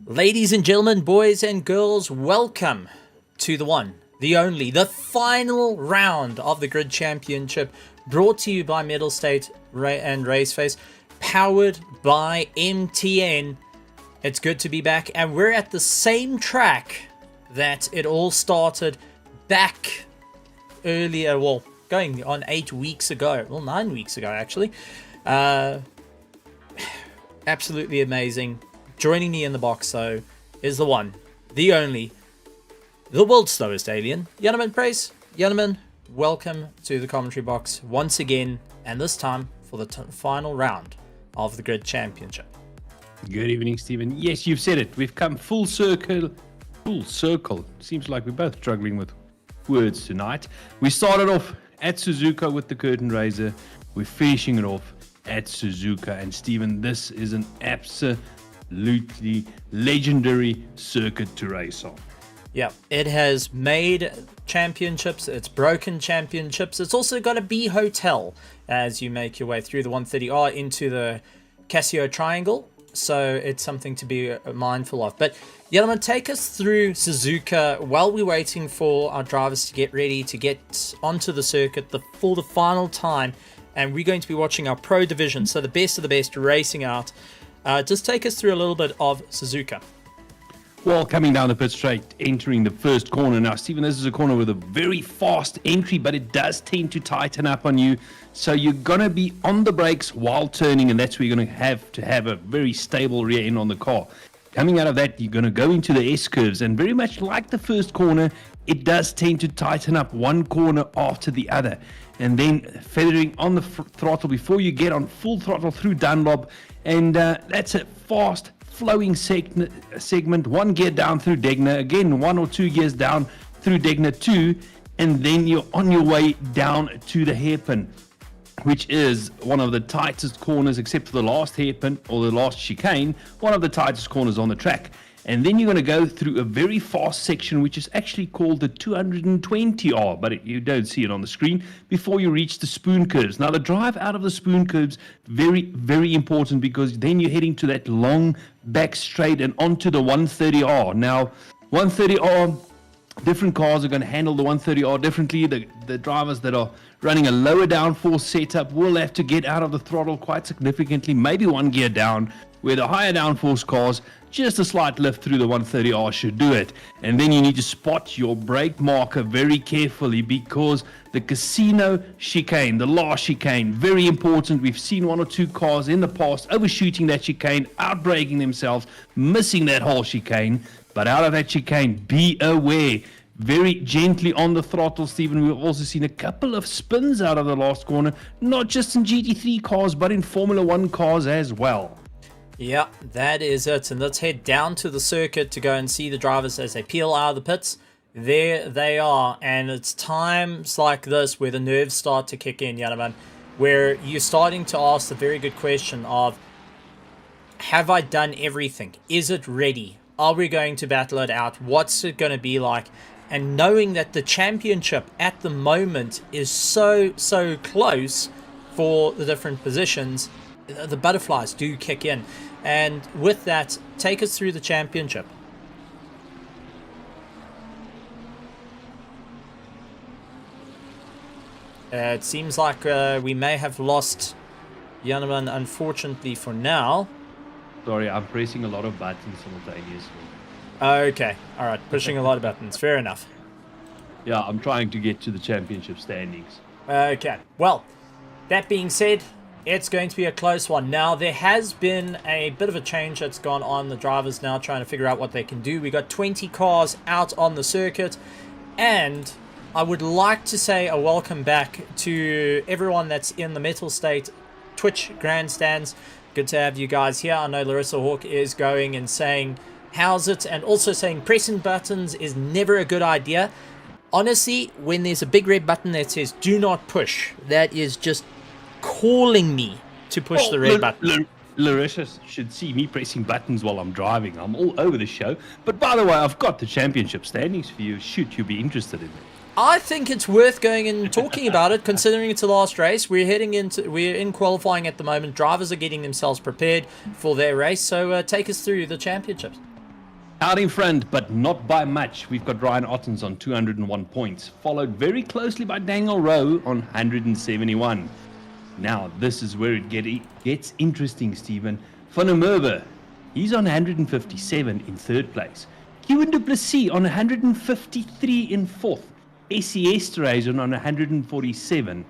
Ladies and gentlemen, boys and girls, welcome to the one, the only, the final round of the Grid Championship, brought to you by Mettlestate and RaceFace, powered by MTN. It's good to be back, and we're at the same track that it all started back earlier, well, going on 8 weeks ago, well, 9 weeks ago, actually. Absolutely amazing. Joining me in the box, though, is the one, the only, the world's slowest alien, Yannaman Praise. Yannaman, welcome to the commentary box once again, and this time for the final round of the Grid Championship. Good evening, Stephen. Yes, you've said it. We've come full circle. Full circle. Seems like we're both struggling with words tonight. We started off at Suzuka with the curtain raiser. We're finishing it off at Suzuka. And Stephen, this is an absolutely legendary circuit to race on. Yeah, it has made championships, it's broken championships. It's also got a B hotel as you make your way through the 130R into the Casio Triangle. So it's something to be mindful of. But yeah, I'm going to take us through Suzuka while we're waiting for our drivers to get ready to get onto the circuit for the final time. And we're going to be watching our pro division, so the best of the best racing out. Just take us through a little bit of Suzuka. Well, coming down the pit straight, entering the first corner. Now, Stephen, this is a corner with a very fast entry, but it does tend to tighten up on you. So you're going to be on the brakes while turning, and that's where you're going to have a very stable rear end on the car. Coming out of that, you're going to go into the S-curves, and very much like the first corner, it does tend to tighten up one corner after the other. And then feathering on the throttle before you get on full throttle through Dunlop, and that's a fast flowing segment, one gear down through Degner, again 1 or 2 gears down through Degner 2, and then you're on your way down to the hairpin, which is one of the tightest corners, except for the last hairpin or the last chicane, one of the tightest corners on the track. And then you're going to go through a very fast section, which is actually called the 220R, but you don't see it on the screen, before you reach the spoon curves. Now, the drive out of the spoon curves, very, very important, because then you're heading to that long back straight and onto the 130R. Now, 130R, different cars are going to handle the 130R differently. The drivers that are running a lower downforce setup will have to get out of the throttle quite significantly, maybe 1 gear down, where the higher downforce cars, just a slight lift through the 130R should do it. And then you need to spot your brake marker very carefully, because the casino chicane, the last chicane, very important. We've seen 1 or 2 cars in the past overshooting that chicane, outbraking themselves, missing that whole chicane. But out of that chicane, be aware. Very gently on the throttle, Stephen. We've also seen a couple of spins out of the last corner, not just in GT3 cars, but in Formula 1 cars as well. Yeah, that is it. And let's head down to the circuit to go and see the drivers as they peel out of the pits. There they are. And it's times like this where the nerves start to kick in, Yanaman, where you're starting to ask the very good question of, have I done everything? Is it ready? Are we going to battle it out? What's it going to be like? And knowing that the championship at the moment is so close for the different positions, the butterflies do kick in. And with that, take us through the championship. It seems like we may have lost Yanaman, unfortunately, for now. Sorry, I'm pressing a lot of buttons simultaneously. Okay, all right, pushing a lot of buttons. Fair enough. Yeah, I'm trying to get to the championship standings. Okay, well, that being said, it's going to be a close one. Now, there has been a bit of a change that's gone on. The drivers now trying to figure out what they can do. We got 20 cars out on the circuit, and I would like to say a welcome back to everyone that's in the Mettlestate Twitch grandstands. Good to have you guys here. I know Larissa Hawk is going and saying, how's it? And also saying pressing buttons is never a good idea. Honestly, when there's a big red button that says do not push, that is just calling me to push the red button. Larissa should see me pressing buttons while I'm driving. I'm all over the show. But by the way, I've got the championship standings for you. Should you be interested in it? I think it's worth going and talking about it, considering it's the last race. We're in qualifying at the moment. Drivers are getting themselves prepared for their race. So take us through the championships. Out in front, but not by much, we've got Ryan Ottens on 201 points, followed very closely by Daniel Rowe on 171. Now, this is where it gets interesting, Stephen. Van der Merwe, he's on 157 in third place. Kevin du Plessis on 153 in fourth. Essie Esterhazy on 147.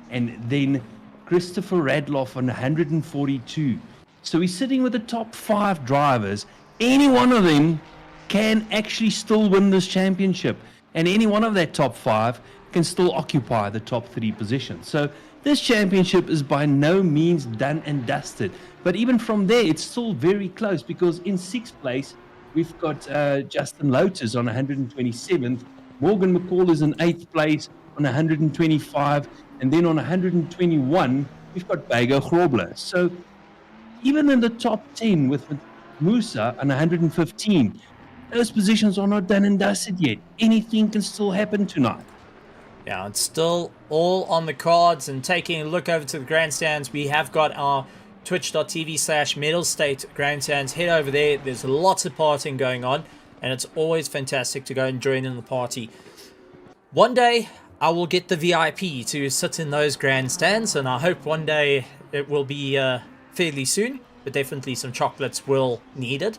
And then Christopher Radloff on 142. So he's sitting with the top 5 drivers. Any one of them can actually still win this championship. And any one of that top 5 can still occupy the top 3 positions. So this championship is by no means done and dusted. But even from there, it's still very close, because in 6th place, we've got Justin Lotus on 127th. Morgan McCall is in 8th place on 125. And then on 121, we've got Bego Grobler. So even in the top 10 with Musa on 115, those positions are not done and dusted yet. Anything can still happen tonight. Yeah, it's still all on the cards. And taking a look over to the grandstands, we have got our twitch.tv/Mettlestate grandstands. Head over there. There's lots of partying going on, and it's always fantastic to go and join in the party. One day, I will get the VIP to sit in those grandstands, and I hope one day it will be fairly soon. But definitely some chocolates will need it.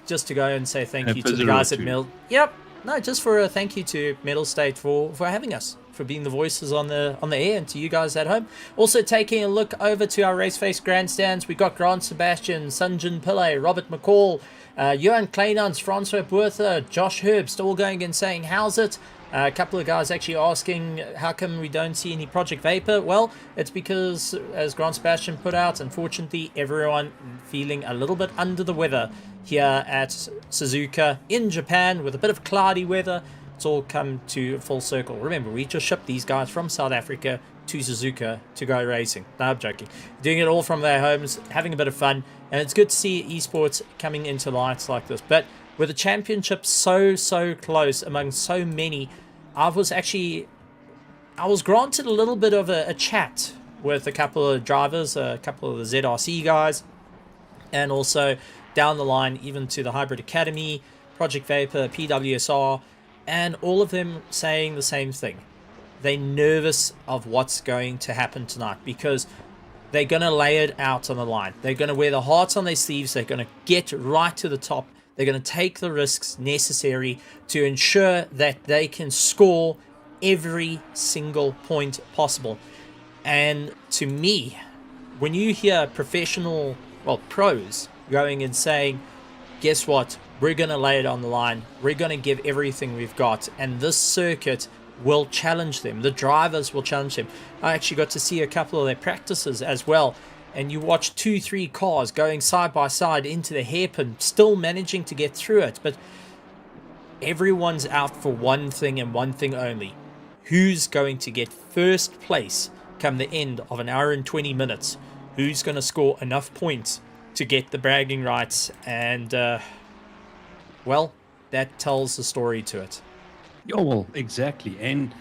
Just to go and say thank you to the guys at Mill. Yep. No, just for a thank you to Mettlestate for having us, for being the voices on the air, and to you guys at home. Also taking a look over to our RaceFace grandstands, we got Grant Sebastian, Sunjin Pillay, Robert McCall, Johan Kleinans, Francois Buertha, Josh Herbst, all going and saying, how's it? A couple of guys actually asking, how come we don't see any Project Vapor? Well, it's because, as Grant Sebastian put out, unfortunately, everyone feeling a little bit under the weather here at Suzuka in Japan with a bit of cloudy weather. It's all come to full circle. Remember, we just shipped these guys from South Africa to Suzuka to go racing. No, I'm joking. Doing it all from their homes, having a bit of fun, and it's good to see esports coming into lights like this. But with the championship so close among so many, I was granted a little bit of a chat with a couple of drivers, a couple of the ZRC guys, and also down the line even to the Hybrid Academy, Project Vapor, PWSR, and all of them saying the same thing. They're nervous of what's going to happen tonight because they're going to lay it out on the line. They're going to wear the hearts on their sleeves. They're going to get right to the top. They're going to take the risks necessary to ensure that they can score every single point possible. And to me, when you hear professional, pros going and saying, guess what? We're going to lay it on the line. We're going to give everything we've got. And this circuit will challenge them. The drivers will challenge them. I actually got to see a couple of their practices as well. And you watch 2-3 cars going side by side into the hairpin, still managing to get through it. But everyone's out for one thing and one thing only. Who's going to get first place come the end of an hour and 20 minutes? Who's going to score enough points to get the bragging rights? And, that tells the story to it. Oh, well, exactly. And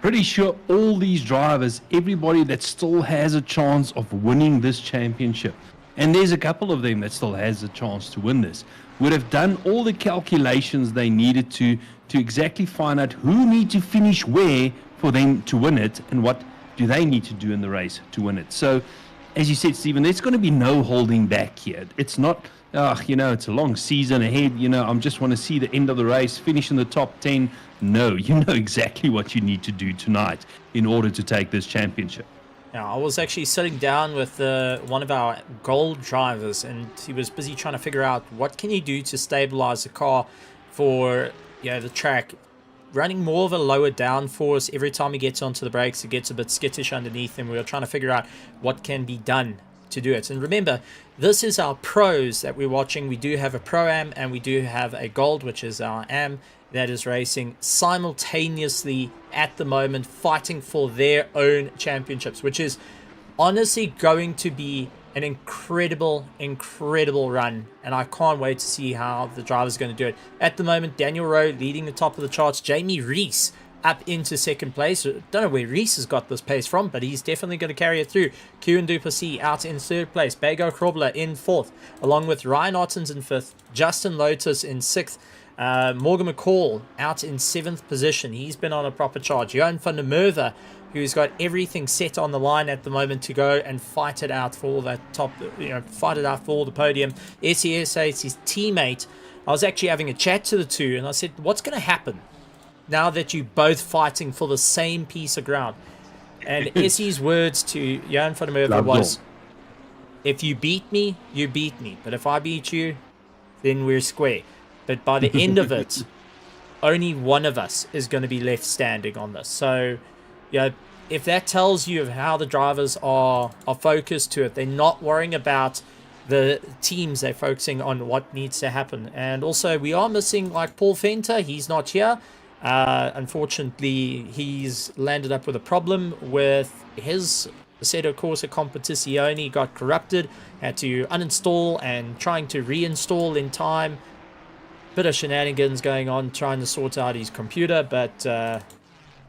pretty sure all these drivers, everybody that still has a chance of winning this championship, and there's a couple of them that still has a chance to win this, would have done all the calculations they needed to exactly find out who need to finish where for them to win it, and what do they need to do in the race to win it. So, as you said, Stephen, there's going to be no holding back here. It's not, it's a long season ahead. I just want to see the end of the race, finish in the top 10. No, you know exactly what you need to do tonight in order to take this championship. Now, I was actually sitting down with one of our gold drivers, and he was busy trying to figure out what can he do to stabilize the car for the track. Running more of a lower downforce every time he gets onto the brakes, it gets a bit skittish underneath him. We were trying to figure out what can be done to do it. And remember, this is our pros that we're watching. We do have a Pro-Am and we do have a Gold, which is our Am, that is racing simultaneously at the moment, fighting for their own championships, which is honestly going to be an incredible run, and I can't wait to see how the driver's going to do it. At the moment, Daniel Rowe leading the top of the charts, Jamie Rees up into second place. Don't know where Rees has got this pace from, but he's definitely going to carry it through. Kieran Duplessis out in third place, Bago Krobler in fourth, along with Ryan Ottens in fifth, Justin Lotus in sixth, Morgan McCall out in seventh position. He's been on a proper charge. Johan van der Merwe, who's got everything set on the line at the moment to go and fight it out for all that top, fight it out for all the podium. SESA is his teammate. I was actually having a chat to the two, and I said, what's going to happen now that you're both fighting for the same piece of ground? And Essie's words to Johan van der Merwe was, if you beat me, you beat me. But if I beat you, then we're square. But by the end of it, only one of us is going to be left standing on this. So, if that tells you of how the drivers are focused to it, they're not worrying about the teams, they're focusing on what needs to happen. And also, we are missing, like, Paul Fenter. He's not here. Unfortunately, he's landed up with a problem with his Assetto Corsa Competizione, got corrupted, had to uninstall and trying to reinstall in time. bit of shenanigans going on trying to sort out his computer, but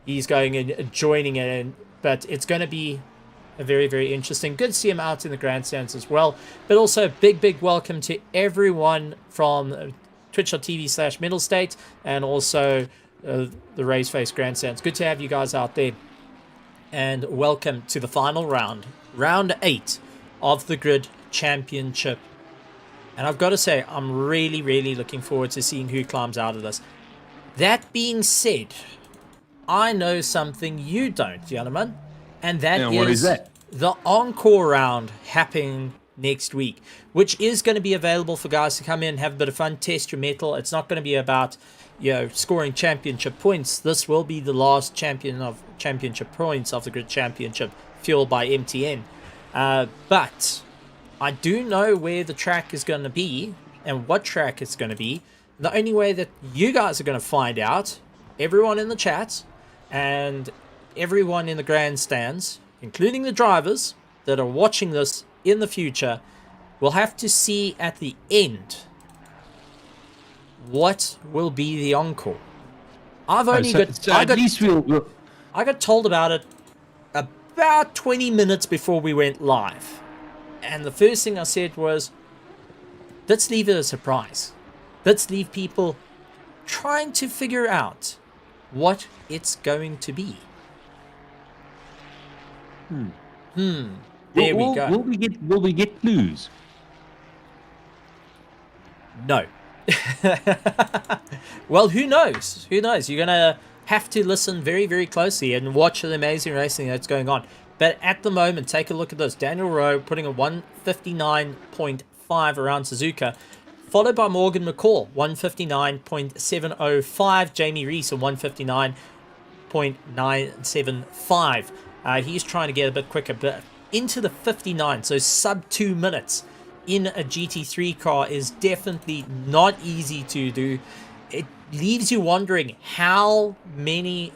he's going and joining it in. But it's going to be a very, very interesting. Good to see him out in the grandstands as well. But also big welcome to everyone from twitch.tv/Mettlestate and also the RaceFace grandstands. Good to have you guys out there. And welcome to the final round, round 8 of the Grid Championship. And I've got to say, I'm really, really looking forward to seeing who climbs out of this. That being said, I know something you don't, gentlemen. And what is that? The encore round happening next week, which is going to be available for guys to come in, have a bit of fun, test your metal. It's not going to be about, scoring championship points. This will be the last championship points of the Grid Championship, fueled by MTN. But I do know where the track is going to be and what track it's going to be. The only way that you guys are going to find out, everyone in the chat and everyone in the grandstands, including the drivers that are watching this in the future, will have to see at the end what will be the encore. I got told about it about 20 minutes before we went live. And the first thing I said was, let's leave it a surprise. Let's leave people trying to figure out what it's going to be. There we go. Will we get clues? No. Well, who knows? Who knows? You're going to have to listen very, very closely and watch the amazing racing that's going on. But at the moment, take a look at this. Daniel Rowe putting a 159.5 around Suzuka, followed by Morgan McCall, 159.705. Jamie Reese, a 159.975. He's trying to get a bit quicker, but into the 59, so sub 2 minutes in a GT3 car is definitely not easy to do. It leaves you wondering how many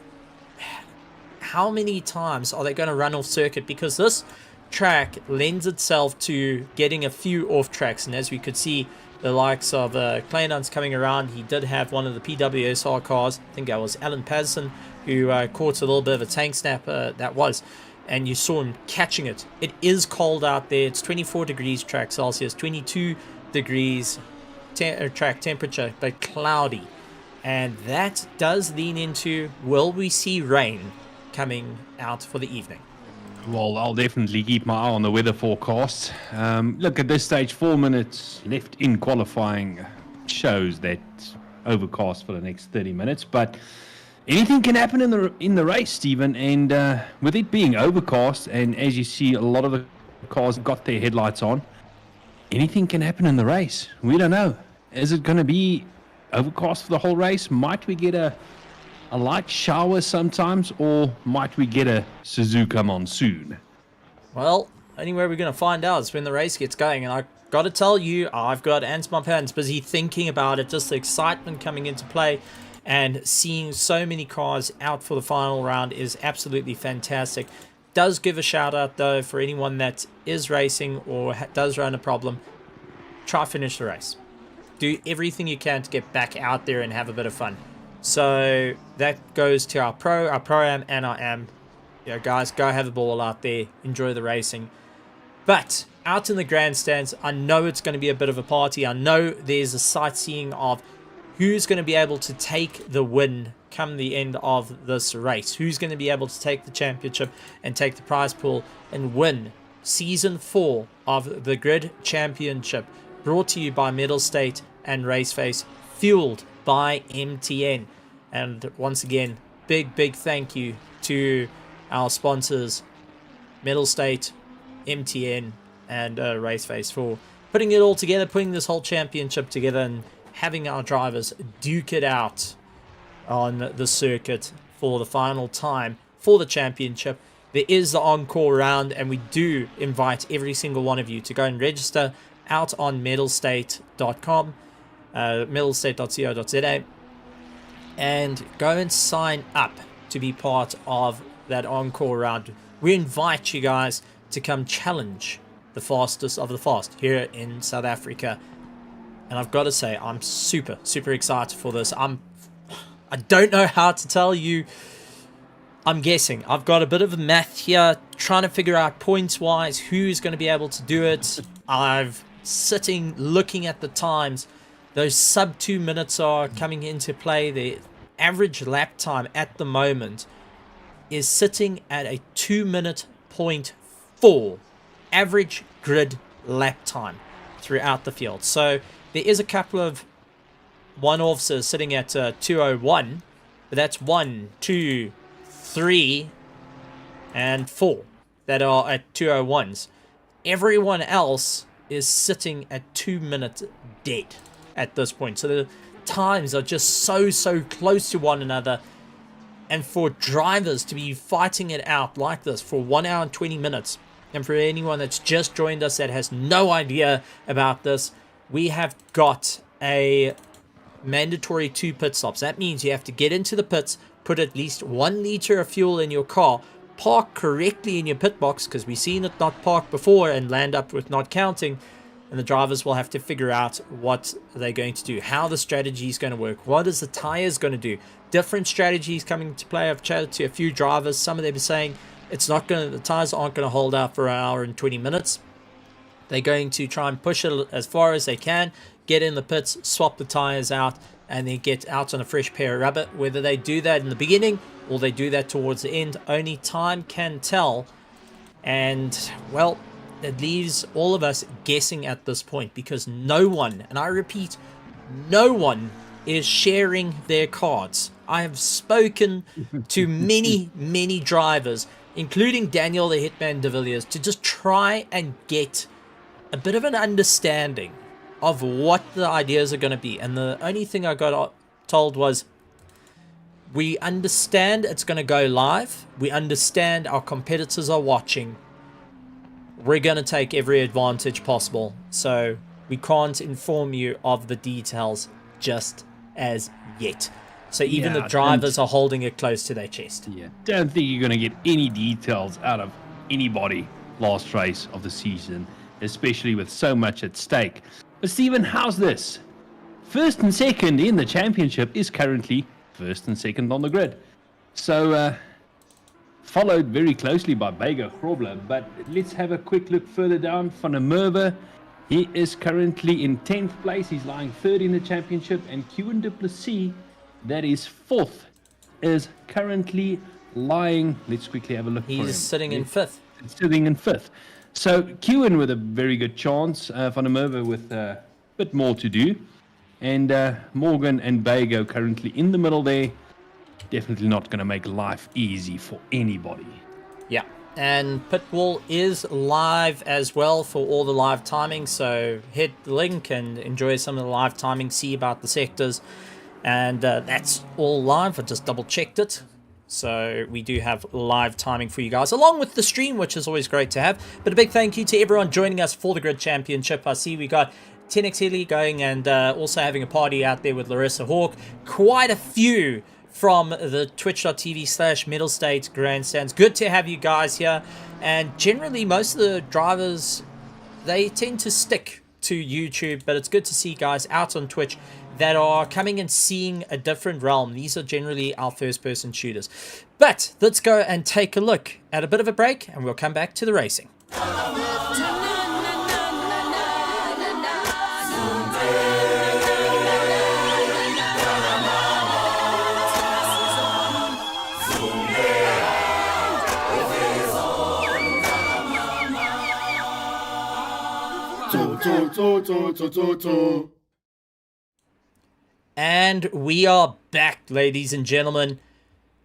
times are they going to run off circuit, because this track lends itself to getting a few off tracks. And as we could see, the likes of Kleinans coming around, he did have one of the PWSR cars, I think that was Alan Patterson, who caught a little bit of a tank snap, and you saw him catching it. It is cold out there. It's 24 degrees track Celsius, 22 degrees track temperature, but cloudy. And that does lean into, will we see rain coming out for the evening? Well, I'll definitely keep my eye on the weather forecast. Look, at this stage, 4 minutes left in qualifying shows that overcast for the next 30 minutes. But anything can happen in the race, Stephen. And with it being overcast, and as you see, a lot of the cars have got their headlights on, anything can happen in the race. We don't know. Is it going to be overcast for the whole race? Might we get a light shower sometimes, or might we get a Suzuka monsoon? Well, only way we're going to find out is when the race gets going. And I got to tell you, I've got Ants my pants busy thinking about it. Just the excitement coming into play and seeing so many cars out for the final round is absolutely fantastic. Does give a shout out though for anyone that is racing or does run a problem. Try finish the race. Do everything you can to get back out there and have a bit of fun. So that goes to our pro-am, and our am. Guys, go have a ball out there. Enjoy the racing. But out in the grandstands, I know it's going to be a bit of a party. I know there's a sightseeing of who's going to be able to take the win come the end of this race. Who's going to be able to take the championship and take the prize pool and win Season 4 of the Grid Championship. Brought to you by Mettlestate and RaceFace. Fueled by MTN. And once again, big thank you to our sponsors, Mettlestate, MTN, and RaceFace, for putting it all together, putting this whole championship together, and having our drivers duke it out on the circuit for the final time for the championship. There is the encore round, and we do invite every single one of you to go and register out on Mettlestate.com, Mettlestate.co.za, and go and sign up to be part of that encore round. We invite you guys to come challenge the fastest of the fast here in South Africa. And I've got to say, I'm super, super excited for this. I don't know how to tell you. I'm guessing. I've got a bit of math here, trying to figure out points-wise who's going to be able to do it. I've sitting, looking at the times. Those sub 2 minutes are coming into play. The average lap time at the moment is sitting at a 2-minute point 4 average grid lap time throughout the field. So there is a couple of one-offs sitting at 2:01, but that's 1, 2, 3, and 4 that are at 2:01s. Everyone else is sitting at 2 minutes dead at this point. So the times are just so close to one another. And for drivers to be fighting it out like this for 1 hour and 20 minutes, and for anyone that's just joined us that has no idea about this, we have got a mandatory 2 pit stops. That means you have to get into the pits, put at least 1 liter of fuel in your car, park correctly in your pit box, because we've seen it not park before and land up with not counting, and the drivers will have to figure out what they're going to do, how the strategy is going to work, what is the tires going to do. Different strategies coming to play. I've chatted to a few drivers. Some of them are saying the tires aren't going to hold out for an hour and 20 minutes. They're going to try and push it as far as they can, get in the pits, swap the tires out, and then get out on a fresh pair of rubber. Whether they do that in the beginning or they do that towards the end, only time can tell. And, well, it leaves all of us guessing at this point, because no one, and I repeat, no one is sharing their cards. I have spoken to many drivers, including Daniel the Hitman de Villiers, to just try and get a bit of an understanding of what the ideas are going to be. And the only thing I got told was, we understand it's going to go live. We understand our competitors are watching. We're going to take every advantage possible. So we can't inform you of the details just as yet. So even the drivers are holding it close to their chest. Yeah, don't think you're going to get any details out of anybody last race of the season, especially with so much at stake. But Stephen, how's this? First and second in the championship is currently first and second on the grid. So, followed very closely by Bego Grobler. But let's have a quick look further down. Van der Merwe, he is currently in 10th place. He's lying third in the championship. And Kieran du Plessis, that is fourth, is currently lying. Let's quickly have a look for him. He's sitting in fifth. Sitting in fifth. So Kieran with a very good chance. Van der Merwe with a bit more to do. And Morgan and Bego currently in the middle there. Definitely not going to make life easy for anybody. Yeah. And Pitwall is live as well for all the live timing. So hit the link and enjoy some of the live timing. See about the sectors. And that's all live. I just double checked it. So we do have live timing for you guys, along with the stream, which is always great to have. But a big thank you to everyone joining us for the Grid Championship. I see we got 10x Hilly going and also having a party out there with Larissa Hawk. Quite a few from the twitch.tv/Mettlestate grandstands. Good to have you guys here. And generally, most of the drivers, they tend to stick to YouTube, but it's good to see guys out on Twitch that are coming and seeing a different realm. These are generally our first-person shooters. But let's go and take a look at a bit of a break, and we'll come back to the racing. And we are back, ladies and gentlemen.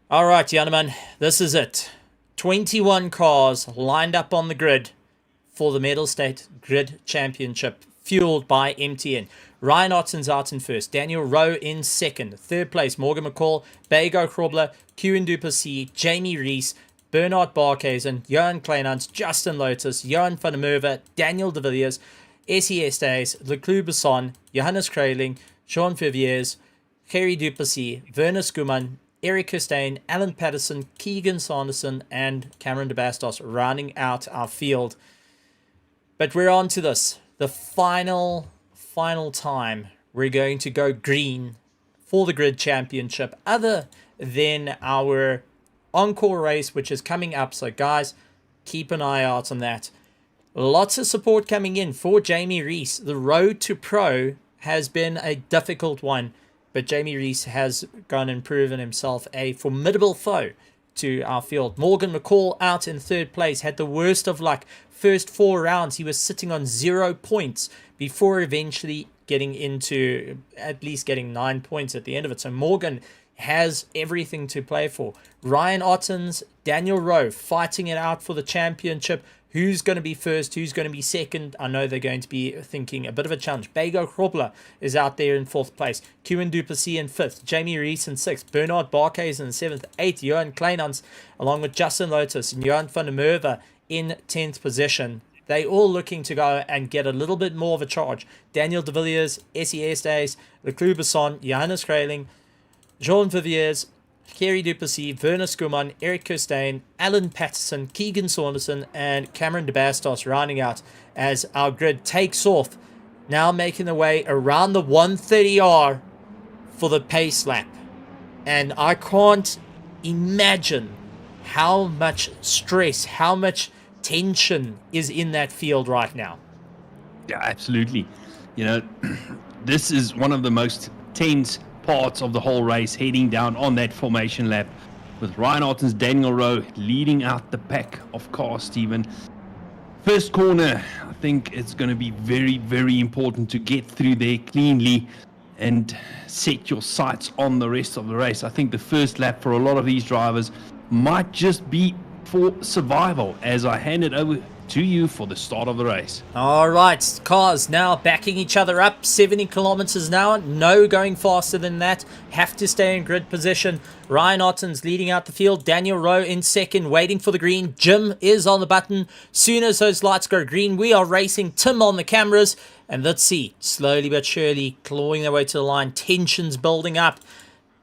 All right, gentlemen, this is it. 21 cars lined up on the grid for the Mettlestate Grid Championship, fueled by MTN. Ryan Otten's out in first. Daniel Rowe in second. Third place, Morgan McCall, Bego Grobler, Kieran du Plessis, Jamie Rees, Bernard Barkhuizen, Johan Kleinhans, Justin Lotus, Johan van der Merwe, Daniel de Villiers, SES Days, Leclerc Besson, Johannes Kreiling, Sean Viviers, Kerry du Plessis, Werner Skuman, Eric Kirstein, Alan Patterson, Keegan Sanderson, and Cameron de Bastos rounding out our field. But we're on to this. The final final time we're going to go green for the Grid Championship, other than our encore race, which is coming up. So guys, keep an eye out on that. Lots of support coming in for Jamie Rees. The road to pro has been a difficult one, but Jamie Rees has gone and proven himself a formidable foe to our field. Morgan McCall out in third place, had the worst of luck. First 4 rounds, he was sitting on 0 points before eventually getting into at least getting 9 points at the end of it. So Morgan has everything to play for. Ryan Ottens, Daniel Rowe fighting it out for the championship. Who's going to be first? Who's going to be second? I know they're going to be thinking a bit of a challenge. Bego Krobler is out there in 4th place. Kieran Duplessis in 5th. Jamie Rees in 6th. Bernard Barkhuis in 7th. 8th. Johan Kleinans along with Justin Lotus and Johan van der Merwe in 10th position. They all looking to go and get a little bit more of a charge. Daniel de Villiers, SES Days, Leclerc Besson, Johannes Kreiling, Jean Viviers, Kerry Duplessis, Werner Skuman, Eric Kirstein, Alan Patterson, Keegan Saunderson, and Cameron de Bastos rounding out as our grid takes off. Now making their way around the 130R for the pace lap. And I can't imagine how much stress, how much tension is in that field right now. Yeah, absolutely. You know, this is one of the most tense parts of the whole race, heading down on that formation lap with Ryan Ottens, Daniel Rowe leading out the pack of cars, Stephen. First corner, I think it's going to be very, very important to get through there cleanly and set your sights on the rest of the race. I think the first lap for a lot of these drivers might just be for survival, as I hand it over to you for the start of the race. All right, cars now backing each other up, 70 kilometers an hour. No going faster than that. Have to stay in grid position. Ryan Ottens leading out the field. Daniel Rowe in second, waiting for the green. Jim is on the button. Soon as those lights go green, we are racing. Tim on the cameras. And let's see, slowly but surely, clawing their way to the line. Tensions building up,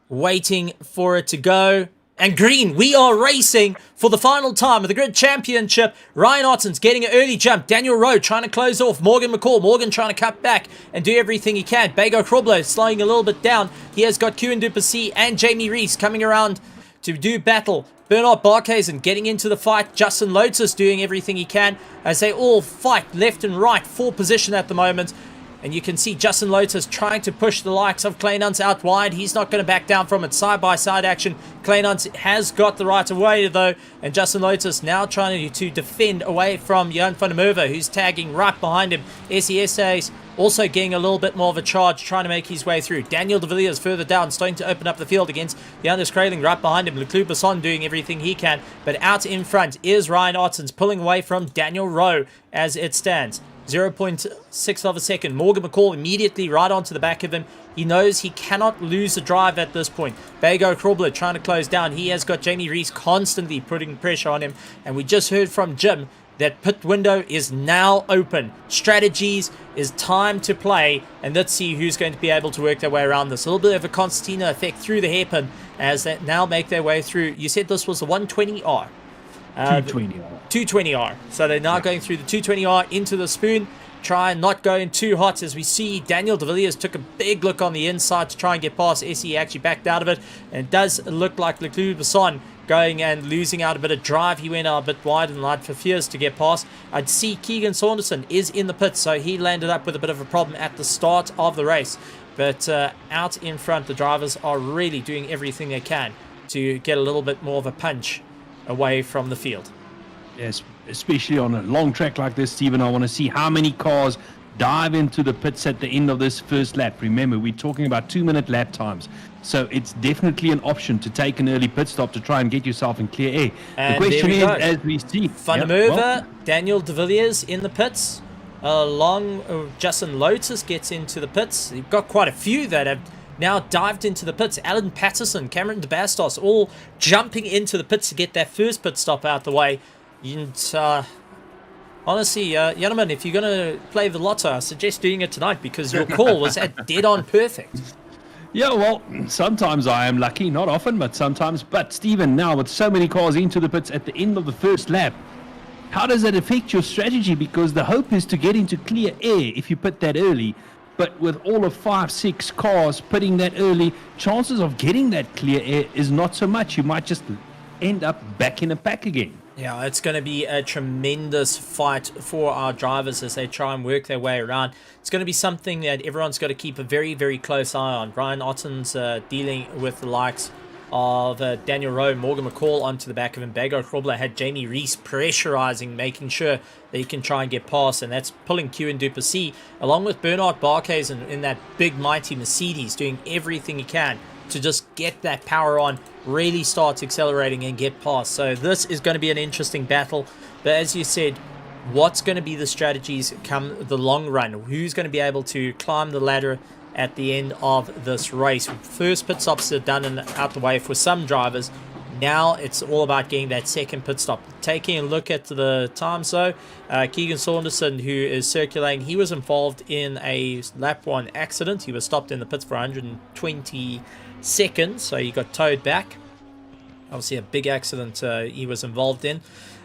waiting for it to go. And green, we are racing for the final time of the Grid Championship. Ryan Ottens getting an early jump. Daniel Rowe trying to close off. Morgan McCall. Morgan trying to cut back and do everything he can. Bego Krobler slowing a little bit down. He has got Kieran Duplessis and Jamie Rees coming around to do battle. Bernard Barkhuis getting into the fight. Justin Lotus doing everything he can as they all fight left and right for position at the moment. And you can see Justin Lotus trying to push the likes of Kleinans out wide. He's not going to back down from it. Side-by-side action. Kleinans has got the right of way, though. And Justin Lotus now trying to defend away from Johan van der Merwe, who's tagging right behind him. SESA's also getting a little bit more of a charge, trying to make his way through. Daniel de Villiers further down, starting to open up the field against Johannes Kreiling right behind him. Leclerc Besson doing everything he can. But out in front is Ryan Ottens, pulling away from Daniel Rowe as it stands. 0.6 of a second. Morgan McCall immediately right onto the back of him. He knows he cannot lose the drive at this point. Bego Krobler trying to close down. He has got Jamie Rees constantly putting pressure on him. And we just heard from Jim that pit window is now open. Strategies is time to play. And let's see who's going to be able to work their way around this. A little bit of a concertina effect through the hairpin as they now make their way through. You said this was the 120R. 220R. So they're now going through the 220R into the spoon. Try and not going too hot as we see Daniel de Villiers took a big look on the inside to try and get past SE. Actually backed out of it. And it does look like Leclerc Besson going and losing out a bit of drive. He went out a bit wide and light for fears to get past. I'd see Keegan Saunderson is in the pit, so he landed up with a bit of a problem at the start of the race. But out in front, the drivers are really doing everything they can to get a little bit more of a punch away from the field. Yes, especially on a long track like this, Stephen. I want to see how many cars dive into the pits at the end of this first lap. Remember, we're talking about 2-minute lap times. So it's definitely an option to take an early pit stop to try and get yourself in clear air. And the question is, as we see, Van der Merwe, Daniel de Villiers in the pits. Justin Lotus gets into the pits. You've got quite a few that have now dived into the pits. Alan Patterson, Cameron de Bastos, all jumping into the pits to get that first pit stop out the way. And honestly, gentlemen, if you're going to play the lotto, I suggest doing it tonight because your call was at dead on perfect. Yeah, well, sometimes I am lucky, not often, but sometimes. But Stephen, now with so many cars into the pits at the end of the first lap, how does that affect your strategy? Because the hope is to get into clear air if you put that early. But with all of 5, 6 cars pitting that early, chances of getting that clear air is not so much. You might just end up back in a pack again. Yeah, it's going to be a tremendous fight for our drivers as they try and work their way around. It's going to be something that everyone's got to keep a very, very close eye on. Brian Otten's dealing with the likes of Daniel Rowe, Morgan McCall onto the back of him. Bago Krobler had Jamie Reese pressurizing, making sure that he can try and get past, and that's pulling Q and Duplessis, along with Bernard Barkhuizen in that big mighty Mercedes, doing everything he can to just get that power on, really start accelerating and get past. So this is going to be an interesting battle. But as you said, what's going to be the strategies come the long run? Who's going to be able to climb the ladder at the end of this race? First pit stops are done and out the way for some drivers. Now it's all about getting that second pit stop. Taking a look at the times though, Keegan Saunderson, who is circulating, he was involved in a lap 1 accident. He was stopped in the pits for 120 seconds, so he got towed back. Obviously a big accident he was involved in.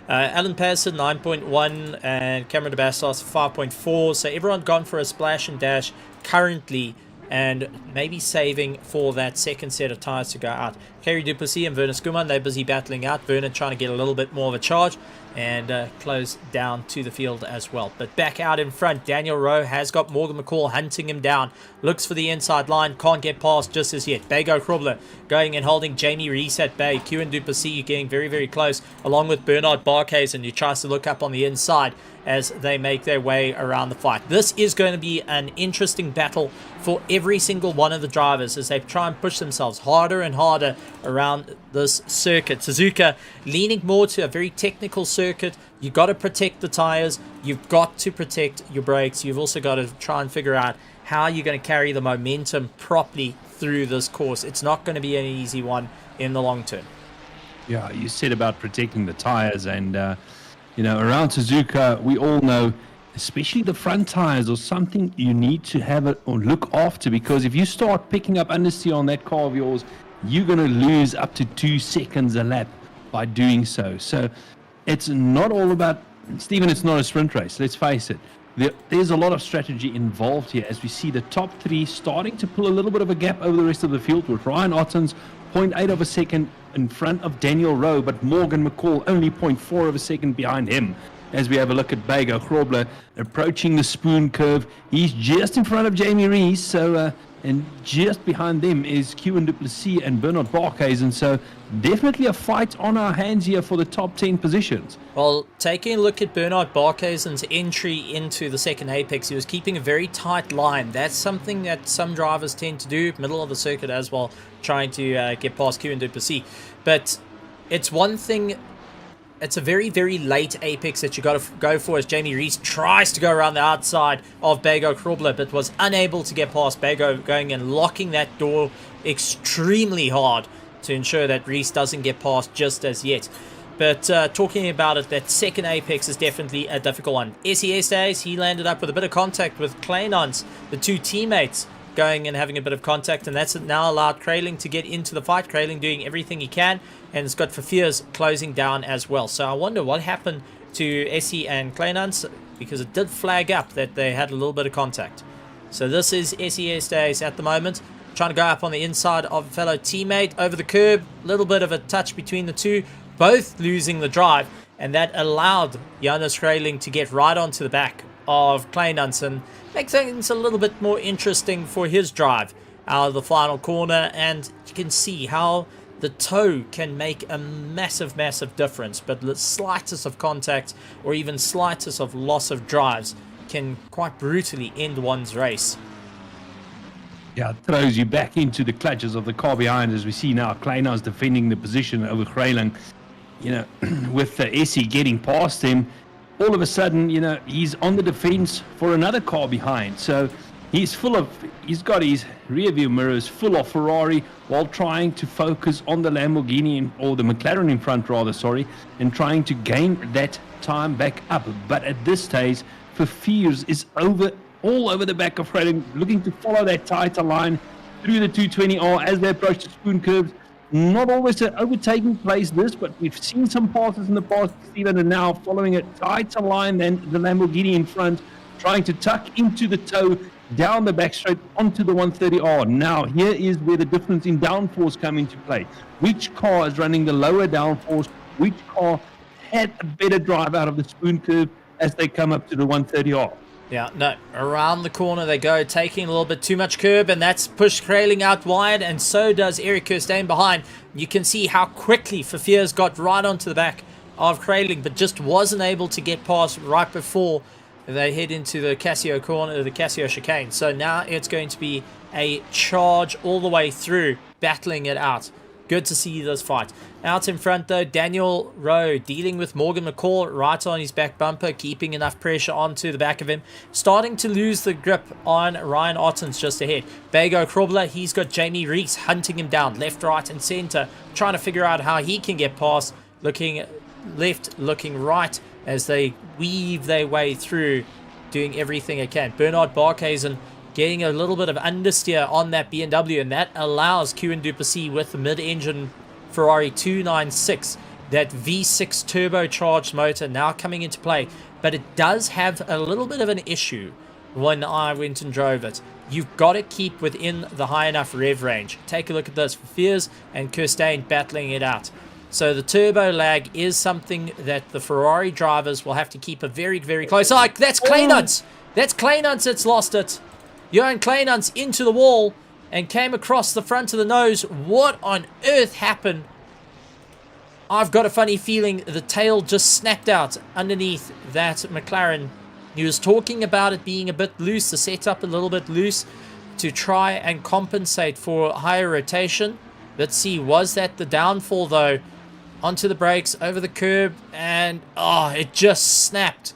Alan Patterson 9.1 and Cameron DeBastos 5.4. So everyone gone for a splash and dash currently, and maybe saving for that second set of tires to go out. Kerry Duplessis and Werner Skuman, they're busy battling out. Werner trying to get a little bit more of a charge and close down to the field as well. But back out in front, Daniel Rowe has got Morgan McCall hunting him down. Looks for the inside line, can't get past just as yet. Bago Krobler going and holding Jamie Reese at bay. Q and Duplessis getting very, very close, along with Bernard Barkhuizen, who tries to look up on the inside as they make their way around the fight. This is going to be an interesting battle for every single one of the drivers as they try and push themselves harder and harder around this circuit. Suzuka leaning more to a very technical circuit. You've got to protect the tires. You've got to protect your brakes. You've also got to try and figure out how you're going to carry the momentum properly through this course. It's not going to be an easy one in the long term. Yeah, you said about protecting the tires, and around Suzuka, we all know, especially the front tires, or something you need to have it or look after, because if you start picking up understeer on that car of yours, you're going to lose up to 2 seconds a lap by doing so. So it's not all about, Stephen, it's not a sprint race, let's face it. There's a lot of strategy involved here as we see the top 3 starting to pull a little bit of a gap over the rest of the field, with Ryan Otten's 0.8 of a second in front of Daniel Rowe, but Morgan McCall only 0.4 of a second behind him. As we have a look at Bago Krobler approaching the spoon curve, he's just in front of Jamie Reese, and just behind them is Q and Duplessis and Bernard Barkhuizen. So definitely a fight on our hands here for the top 10 positions. Well, taking a look at Bernard Barkhuizen's entry into the second apex, he was keeping a very tight line. That's something that some drivers tend to do, middle of the circuit as well, trying to get past Q and Duplessis. But it's one thing. It's a very, very late apex that you got to go for, as Jamie Reese tries to go around the outside of Bago Krobler, but was unable to get past Bago, going and locking that door extremely hard to ensure that Reese doesn't get past just as yet. But talking about it, that second apex is definitely a difficult one. SES days, he landed up with a bit of contact with Kleinans, the 2 teammates, going and having a bit of contact, and that's now allowed Kraling to get into the fight. Kraling doing everything he can, and it's got Fafirs closing down as well. So I wonder what happened to Essie and Kleinans, because it did flag up that they had a little bit of contact. So this is SES days at the moment, trying to go up on the inside of a fellow teammate over the curb. A little bit of a touch between the two, both losing the drive, and that allowed Jonas Kraling to get right onto the back of Kleinans and make things a little bit more interesting for his drive out of the final corner. And you can see how the toe can make a massive, massive difference, but the slightest of contact or even slightest of loss of drives can quite brutally end one's race. Yeah, it throws you back into the clutches of the car behind, as we see now Kleinans defending the position over Kraling. With Essie getting past him, all of a sudden, he's on the defense for another car behind. So he's got his rear view mirrors full of Ferrari while trying to focus on the Lamborghini, or the McLaren in front rather, and trying to gain that time back up. But at this stage, Fafirs is all over the back of Kraling, looking to follow that tighter line through the 220R as they approach the spoon curves. Not always an overtaking place this, but we've seen some passes in the past, Stephen, and now following a tighter line than the Lamborghini in front, trying to tuck into the toe down the back straight onto the 130R. Now, here is where the difference in downforce come into play. Which car is running the lower downforce? Which car had a better drive out of the spoon curve as they come up to the 130R? Yeah, no, around the corner they go, taking a little bit too much curb, and that's pushed Kraling out wide, and so does Eric Kirstein behind. You can see how quickly Verveers got right onto the back of Kraling, but just wasn't able to get past right before they head into the Casio corner, the Casio chicane. So now it's going to be a charge all the way through, battling it out. Good to see this fight. Out in front though, Daniel Rowe dealing with Morgan McCall right on his back bumper, keeping enough pressure onto the back of him. Starting to lose the grip on Ryan Ottens just ahead. Bago Krobler, he's got Jamie Rees hunting him down left, right and center, trying to figure out how he can get past, looking left, looking right as they weave their way through, doing everything they can. Bernard Barkhuizen getting a little bit of understeer on that BMW, and that allows Kieran Duplessis with the mid-engine Ferrari 296, that V6 turbocharged motor now coming into play. But it does have a little bit of an issue when I went and drove it. You've got to keep within the high enough rev range. Take a look at this. Verveers and Kirstein battling it out. So the turbo lag is something that the Ferrari drivers will have to keep a very, very close eye. That's Kleinunts. That's Kleinunts that's lost it. Johan Kleinunts into the wall and came across the front of the nose. What on earth happened? I've got a funny feeling the tail just snapped out underneath that McLaren. He was talking about it being a bit loose, the setup a little bit loose to try and compensate for higher rotation. Let's see, was that the downfall though? Onto the brakes, over the curb, and it just snapped.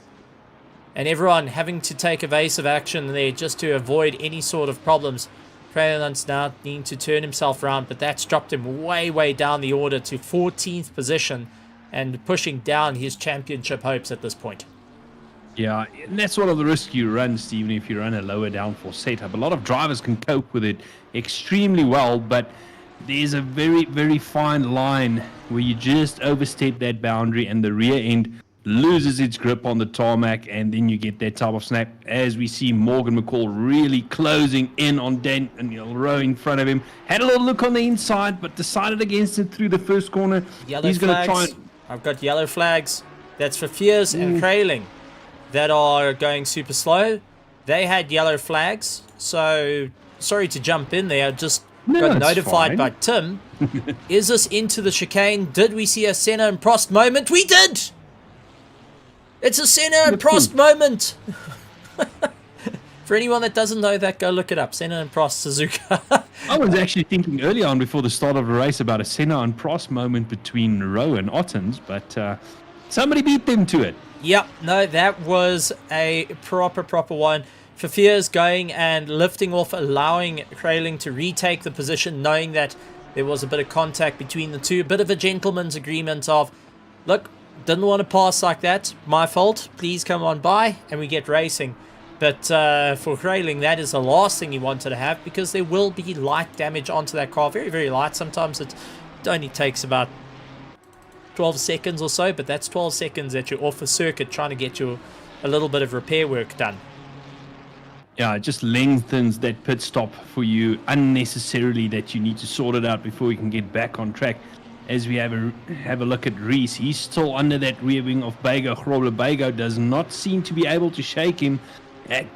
And everyone having to take evasive action there just to avoid any sort of problems. Kralen's now needing to turn himself around, but that's dropped him way, way down the order to 14th position and pushing down his championship hopes at this point. Yeah, and that's one of the risks you run, Stephen, if you run a lower downforce setup. A lot of drivers can cope with it extremely well, but there's a very, very fine line where you just overstep that boundary and the rear end loses its grip on the tarmac, and then you get that type of snap, as we see Morgan McCall really closing in on Daniel Rowe in front of him. Had a little look on the inside, but decided against it through the first corner. He's going to try and... I've got yellow flags. That's for Verveers and Kraling that are going super slow. They had yellow flags, so sorry to jump in there. Just got notified by Tim. Is this into the chicane? Did we see a Senna and Prost moment? We did! It's a Senna and Prost moment! For anyone that doesn't know that, go look it up. Senna and Prost Suzuka. I was actually thinking early on before the start of the race about a Senna and Prost moment between Rowe and Ottens, but somebody beat them to it. Yep, no, that was a proper one. Verveers going and lifting off, allowing Kraling to retake the position, knowing that there was a bit of contact between the two. A bit of a gentleman's agreement of, look, didn't want to pass like that. My fault. Please come on by, and we get racing. But for Kraling, that is the last thing he wanted to have, because there will be light damage onto that car. Very, very light. Sometimes it only takes about 12 seconds or so, but that's 12 seconds that you're off a circuit trying to get a little bit of repair work done. Yeah, it just lengthens that pit stop for you unnecessarily, that you need to sort it out before you can get back on track. As we have a look at Rees, he's still under that rear wing of Bago. Grobler Bago does not seem to be able to shake him.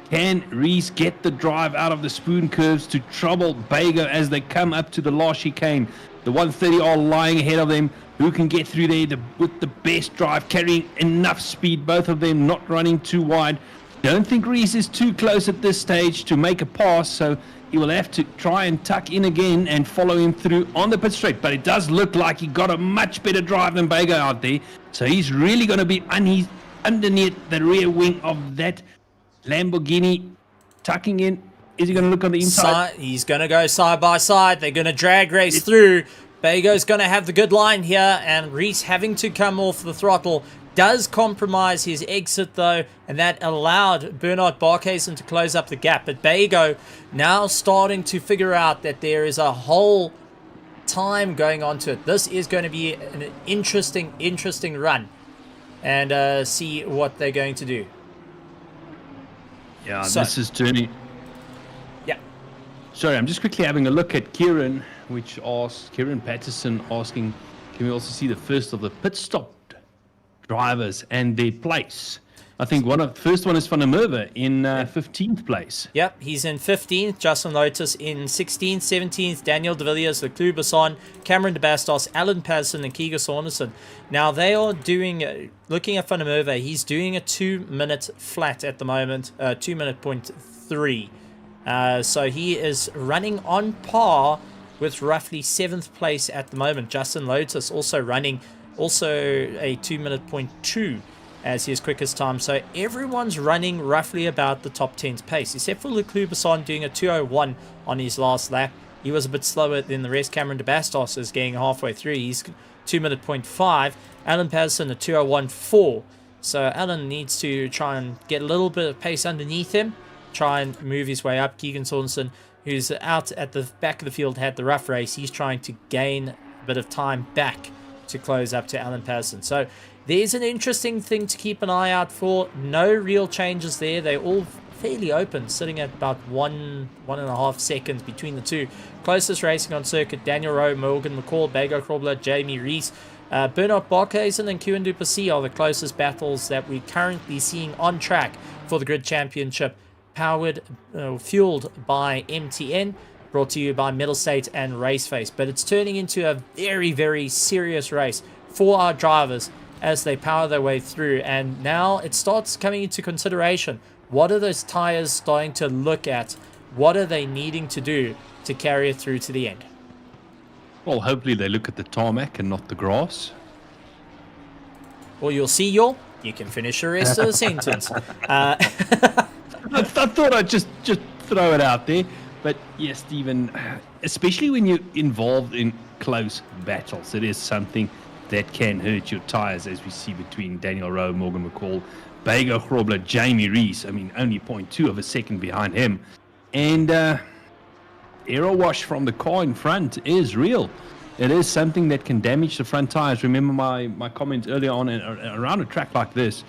Can Rees get the drive out of the spoon curves to trouble Bago as they come up to the last chicane? The 130R lying ahead of them. Who can get through there with the best drive, carrying enough speed, both of them not running too wide. Don't think Rees is too close at this stage to make a pass, so he will have to try and tuck in again and follow him through on the pit straight. But it does look like he got a much better drive than Bago out there. So he's really going to be underneath the rear wing of that Lamborghini, tucking in. Is he going to look on the inside? He's going to go side by side. They're going to drag race through. Bago's going to have the good line here, and Rees having to come off the throttle. Does compromise his exit though, and that allowed Bernard Barkhuizen to close up the gap. But Bago now starting to figure out that there is a whole time going on to it. This is going to be an interesting run, and see what they're going to do. Yeah, so, this is turning Sorry, I'm just quickly having a look at Kieran, which asks, Kieran Patterson asking, can we also see the first of the pit stop drivers and their place? I think first one is Van der Merwe in 15th place. Yep, he's in 15th. Justin Lotus in 16th, 17th. Daniel De Villiers, Leclerc Basson, Cameron De Bastos, Alan Patterson, and Keegan Saunderson. Now they are doing, looking at Van der Merwe, he's doing a 2-minute flat at the moment, 2-minute point 3. So he is running on par with roughly 7th place at the moment. Justin Lotus also running a 2-minute point 2 as his quickest time. So everyone's running roughly about the top 10's pace, except for Leclerc Basson doing a 2:01 on his last lap. He was a bit slower than the rest. Cameron De Bastos is getting halfway through. He's 2-minute point 5. Alan Patterson a 2:01.4. So Alan needs to try and get a little bit of pace underneath him, try and move his way up. Keegan Saunderson, who's out at the back of the field, had the rough race. He's trying to gain a bit of time back to close up to Alan Patterson. So there's an interesting thing to keep an eye out for. No real changes there. They're all fairly open, sitting at about 1.5 seconds between the two. Closest racing on circuit, Daniel Rowe, Morgan McCall, Bago Krobler, Jamie Rees, Bernard Barkhuizen and Kieran Duplessis are the closest battles that we're currently seeing on track for the Grid Championship, fueled by MTN, brought to you by Mettlestate and RaceFace. But it's turning into a very, very serious race for our drivers as they power their way through. And now it starts coming into consideration. What are those tires starting to look at? What are they needing to do to carry it through to the end? Well, hopefully they look at the tarmac and not the grass. Well, you'll see, you can finish the rest of the sentence. I thought I'd just throw it out there. But yes, Stephen, especially when you're involved in close battles, it is something that can hurt your tires, as we see between Daniel Rowe, Morgan McCall, Bago Krobler, Jamie Rees. I mean, only 0.2 of a second behind him. And aero wash from the car in front is real. It is something that can damage the front tires. Remember my comment earlier on, around a track like this,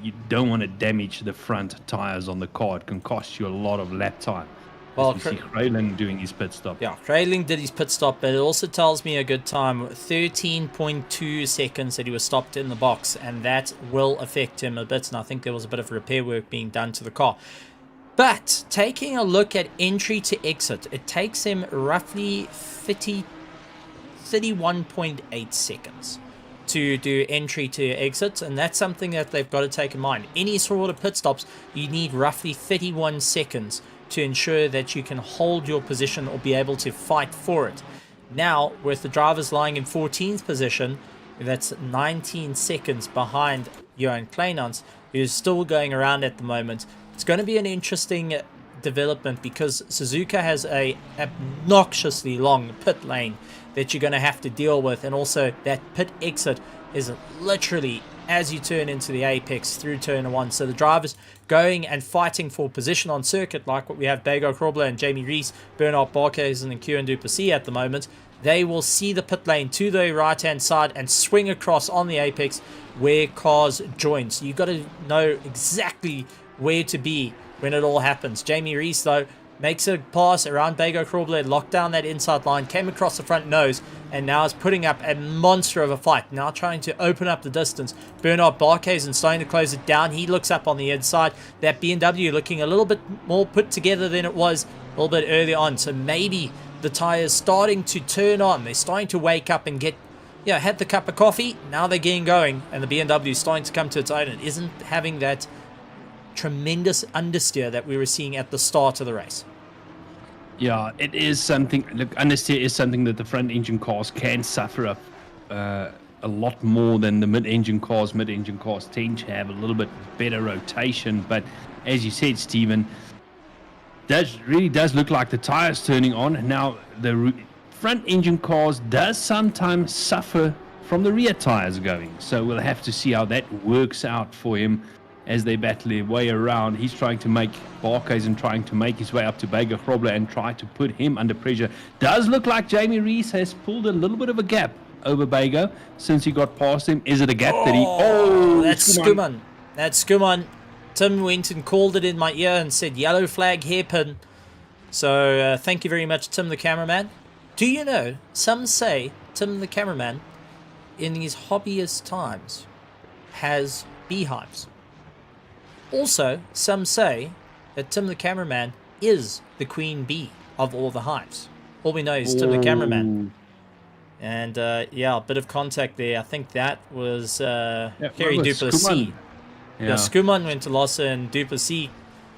you don't want to damage the front tires on the car. It can cost you a lot of lap time. Well, we see Krayling doing his pit stop. Yeah, Krayling did his pit stop, but it also tells me a good time. 13.2 seconds that he was stopped in the box, and that will affect him a bit. And I think there was a bit of repair work being done to the car. But taking a look at entry to exit, it takes him roughly 31.8 seconds to do entry to exit, and that's something that they've got to take in mind. Any sort of pit stops, you need roughly 31 seconds to ensure that you can hold your position or be able to fight for it. Now, with the drivers lying in 14th position, that's 19 seconds behind Johan Kleinans, who's still going around at the moment. It's going to be an interesting development because Suzuka has a obnoxiously long pit lane that you're going to have to deal with, and also that pit exit is literally as you turn into the apex through turn 1. So the drivers going and fighting for position on circuit, like what we have Bago Krobler and Jamie Rees, Bernard Barkhuizen and Kieran Duplessis at the moment, they will see the pit lane to the right hand side and swing across on the apex where cars join. So you've got to know exactly where to be when it all happens. Jamie Rees, though, makes a pass around Bago Krobler, locked down that inside line, came across the front nose, and now is putting up a monster of a fight. Now trying to open up the distance. Bernard Barkhuizen starting to close it down. He looks up on the inside. That BMW looking a little bit more put together than it was a little bit early on. So maybe the tires starting to turn on. They're starting to wake up and get, had the cup of coffee. Now they're getting going, and the BMW is starting to come to its own. It isn't having that tremendous understeer that we were seeing at the start of the race. Yeah, it is something. Look, understeer is something that the front engine cars can suffer up a lot more than the mid-engine cars. Mid-engine cars tend to have a little bit better rotation, but as you said, Stephen, that really does look like the tires turning on. Now, the front engine cars does sometimes suffer from the rear tires going, so we'll have to see how that works out for him as they battle their way around. He's trying to make Barkhuizen trying to make his way up to Bago Krobler and try to put him under pressure. Does look like Jamie Rees has pulled a little bit of a gap over Bago since he got past him. Is it a gap that he... Oh, that's Skuman. That's Skuman. Tim went and called it in my ear and said, yellow flag hairpin. So thank you very much, Tim the cameraman. Do you know, some say Tim the cameraman, in these hobbyist times, has beehives. Also, some say that Tim the cameraman is the queen bee of all the hives. All we know is Tim the cameraman. And yeah, a bit of contact there. I think that was Harry Duplessis. Yeah, Skuman went to Lossa, and Duplessis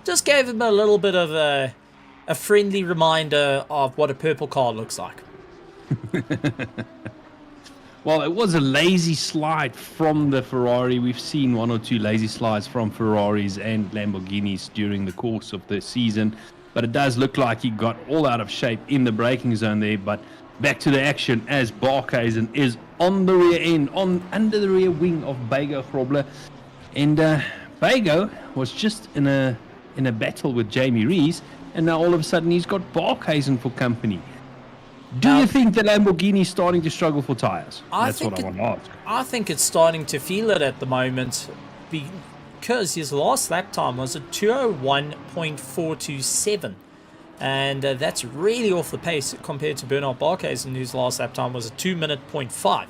just gave him a little bit of a friendly reminder of what a purple car looks like. Well, it was a lazy slide from the Ferrari. We've seen one or two lazy slides from Ferraris and Lamborghinis during the course of the season, but it does look like he got all out of shape in the braking zone there. But back to the action as Barkhuizen is on the rear end, under the rear wing of Bego Grobler, and Bego was just in a battle with Jamie Rees, and now all of a sudden he's got Barkhuizen for company. Do you think the Lamborghini is starting to struggle for tires? That's what I want to ask. I think it's starting to feel it at the moment, because his last lap time was a 2:01.427, and that's really off the pace compared to Bernard Barkhuizen, whose last lap time was a 2:05.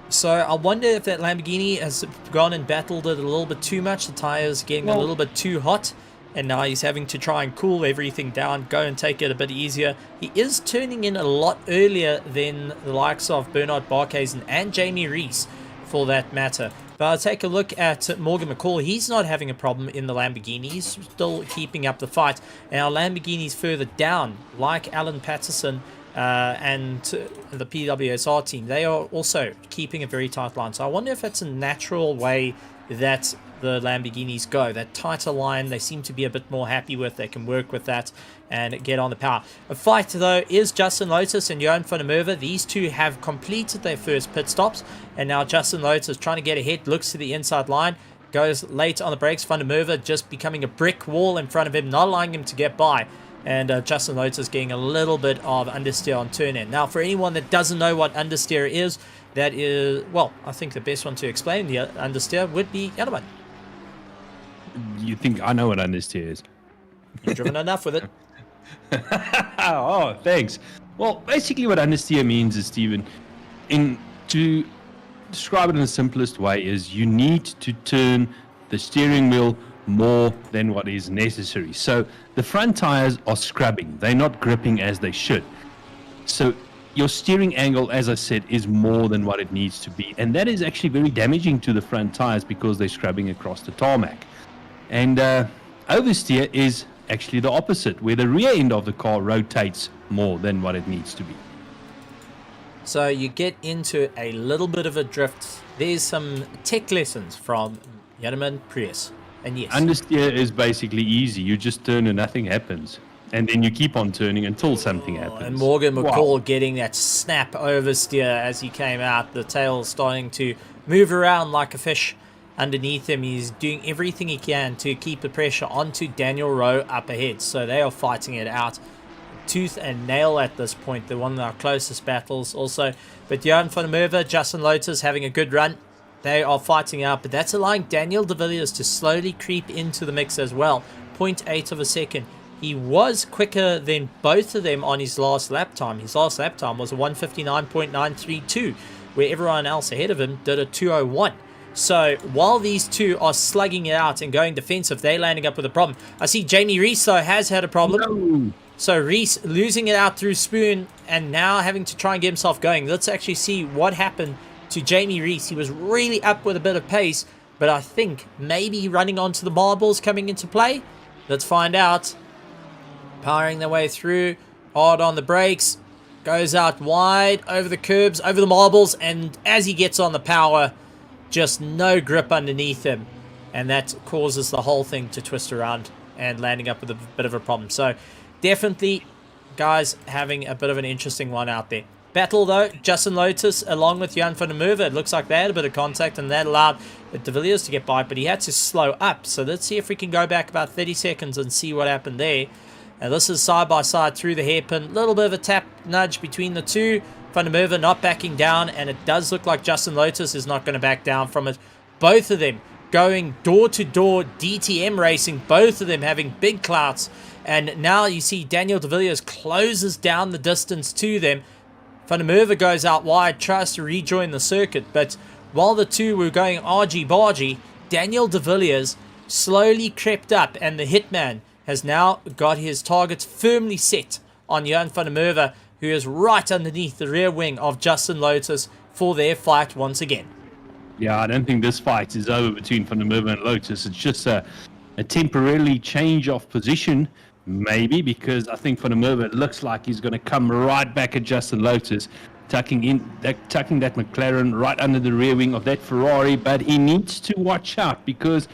So I wonder if that Lamborghini has gone and battled it a little bit too much. The tires getting a little bit too hot. And now he's having to try and cool everything down, go and take it a bit easier. He is turning in a lot earlier than the likes of Bernard Barkhuizen and Jamie Rees, for that matter. But I'll take a look at Morgan McCall. He's not having a problem in the Lamborghini. He's still keeping up the fight. And our Lamborghinis further down, like Alan Patterson and the PWSR team, they are also keeping a very tight line. So I wonder if that's a natural way that the Lamborghinis go. That tighter line they seem to be a bit more happy with. They can work with that and get on the power. A fight though is Justin Lotus and Johan van der Merwe. These two have completed their first pit stops, and now Justin Lotus is trying to get ahead, looks to the inside line, goes late on the brakes. Van der Merwe just becoming a brick wall in front of him, not allowing him to get by. And Justin Lotus getting a little bit of understeer on turn in. Now, for anyone that doesn't know what understeer is, that is, well, I think the best one to explain the understeer would be Yadaman. You think I know what understeer is? You've driven enough with it. Oh, thanks. Well, basically what understeer means is, Stephen, to describe it in the simplest way, is you need to turn the steering wheel more than what is necessary. So the front tires are scrubbing. They're not gripping as they should. So your steering angle, as I said, is more than what it needs to be. And that is actually very damaging to the front tires because they're scrubbing across the tarmac. And oversteer is actually the opposite, where the rear end of the car rotates more than what it needs to be. So you get into a little bit of a drift. There's some tech lessons from Yadaman Prius. And yes, understeer is basically easy. You just turn and nothing happens. And then you keep on turning until something happens. And Morgan McCall getting that snap oversteer as he came out. The tail starting to move around like a fish underneath him. He's doing everything he can to keep the pressure onto Daniel Rowe up ahead. So they are fighting it out tooth and nail at this point. They're one of our closest battles also. But Johan van der Merwe, Justin Lotus having a good run. They are fighting out, but that's allowing Daniel de Villiers to slowly creep into the mix as well. 0.8 of a second. He was quicker than both of them on his last lap time. His last lap time was a 1:59.932, where everyone else ahead of him did a 2:01. So while these two are slugging it out and going defensive, they're landing up with a problem. I see Jamie Rees, though, has had a problem. No. So Rees losing it out through Spoon and now having to try and get himself going. Let's actually see what happened to Jamie Rees. He was really up with a bit of pace, but I think maybe running onto the marbles coming into play. Let's find out. Powering their way through, hard on the brakes, goes out wide, over the curbs, over the marbles, and as he gets on the power, just no grip underneath him, and that causes the whole thing to twist around and landing up with a bit of a problem. So definitely, guys, having a bit of an interesting one out there. Battle though, Justin Lotus along with Johan van der Merwe, it looks like they had a bit of contact and that allowed de Villiers to get by, but he had to slow up. So let's see if we can go back about 30 seconds and see what happened there. And this is side by side through the hairpin. Little bit of a tap nudge between the two. Van der Merwe not backing down, and it does look like Justin Lotus is not going to back down from it. Both of them going door to door DTM racing, both of them having big clouts And now you see Daniel de Villiers closes down the distance to them. Van der Merwe goes out wide, tries to rejoin the circuit, but while the two were going argy-bargy, Daniel de Villiers slowly crept up, and the hitman has now got his targets firmly set on Johan van der Merwe, who is right underneath the rear wing of Justin Lotus for their fight once again. Yeah, I don't think this fight is over between Van der Merwe and Lotus. It's just a temporarily change of position, maybe, because I think Van der Merwe looks like he's going to come right back at Justin Lotus, tucking that McLaren right under the rear wing of that Ferrari. But he needs to watch out, because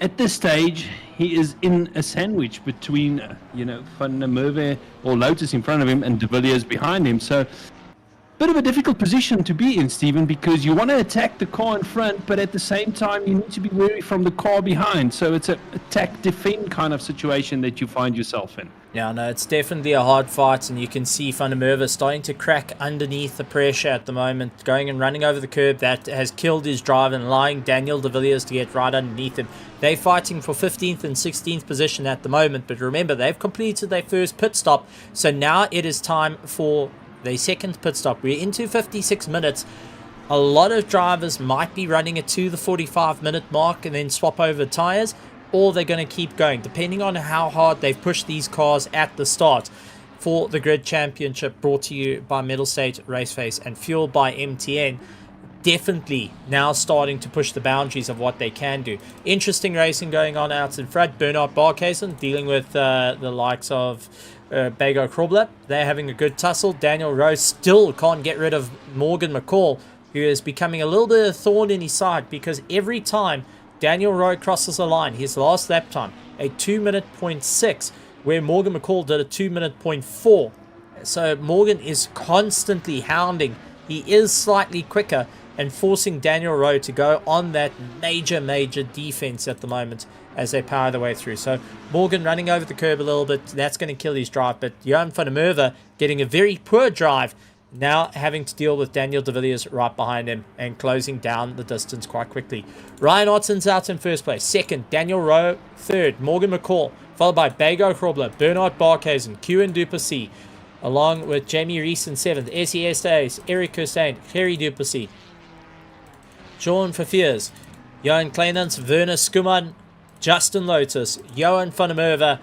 at this stage he is in a sandwich between Van der Merwe or Lotus in front of him and de Villiers behind him. So bit of a difficult position to be in, Stephen, because you want to attack the car in front, but at the same time you need to be wary from the car behind. So it's an attack-defend kind of situation that you find yourself in. Yeah, no, it's definitely a hard fight, and you can see Van der Merwe starting to crack underneath the pressure at the moment, going and running over the curb. That has killed his drive and allowing Daniel de Villiers to get right underneath him. They're fighting for 15th and 16th position at the moment, but remember, they've completed their first pit stop, so now it is time for the second pit stop. We're into 56 minutes. A lot of drivers might be running it to the 45-minute mark and then swap over tires, or they're going to keep going, depending on how hard they've pushed these cars at the start. For the Grid Championship, brought to you by Mettlestate, RaceFace, and fueled by MTN, definitely now starting to push the boundaries of what they can do. Interesting racing going on out in front. Bernard Barkhuizen dealing with the likes of Bego Krobler. They're having a good tussle. Daniel Rose still can't get rid of Morgan McCall, who is becoming a little bit of a thorn in his side, because every time Daniel Rowe crosses the line, his last lap time, a 2-minute 0.6, where Morgan McCall did a 2-minute 0.4. So Morgan is constantly hounding. He is slightly quicker and forcing Daniel Rowe to go on that major defense at the moment as they power their way through. So Morgan running over the curb a little bit, that's going to kill his drive. But Johan van der Merwe getting a very poor drive, now having to deal with Daniel de Villiers right behind him and closing down the distance quite quickly. Ryan Otten's out in first place. Second, Daniel Rowe. Third, Morgan McCall. Followed by Bego Krobler, Bernard Barkhuizen, Kieran Duplessis, along with Jamie Rees in seventh, SES Days, Eric Kirstein, Gerry Duplessis, Sean Verveers, Johan Kleinans, Werner Skuman, Justin Lotus, Johan van der Merwe,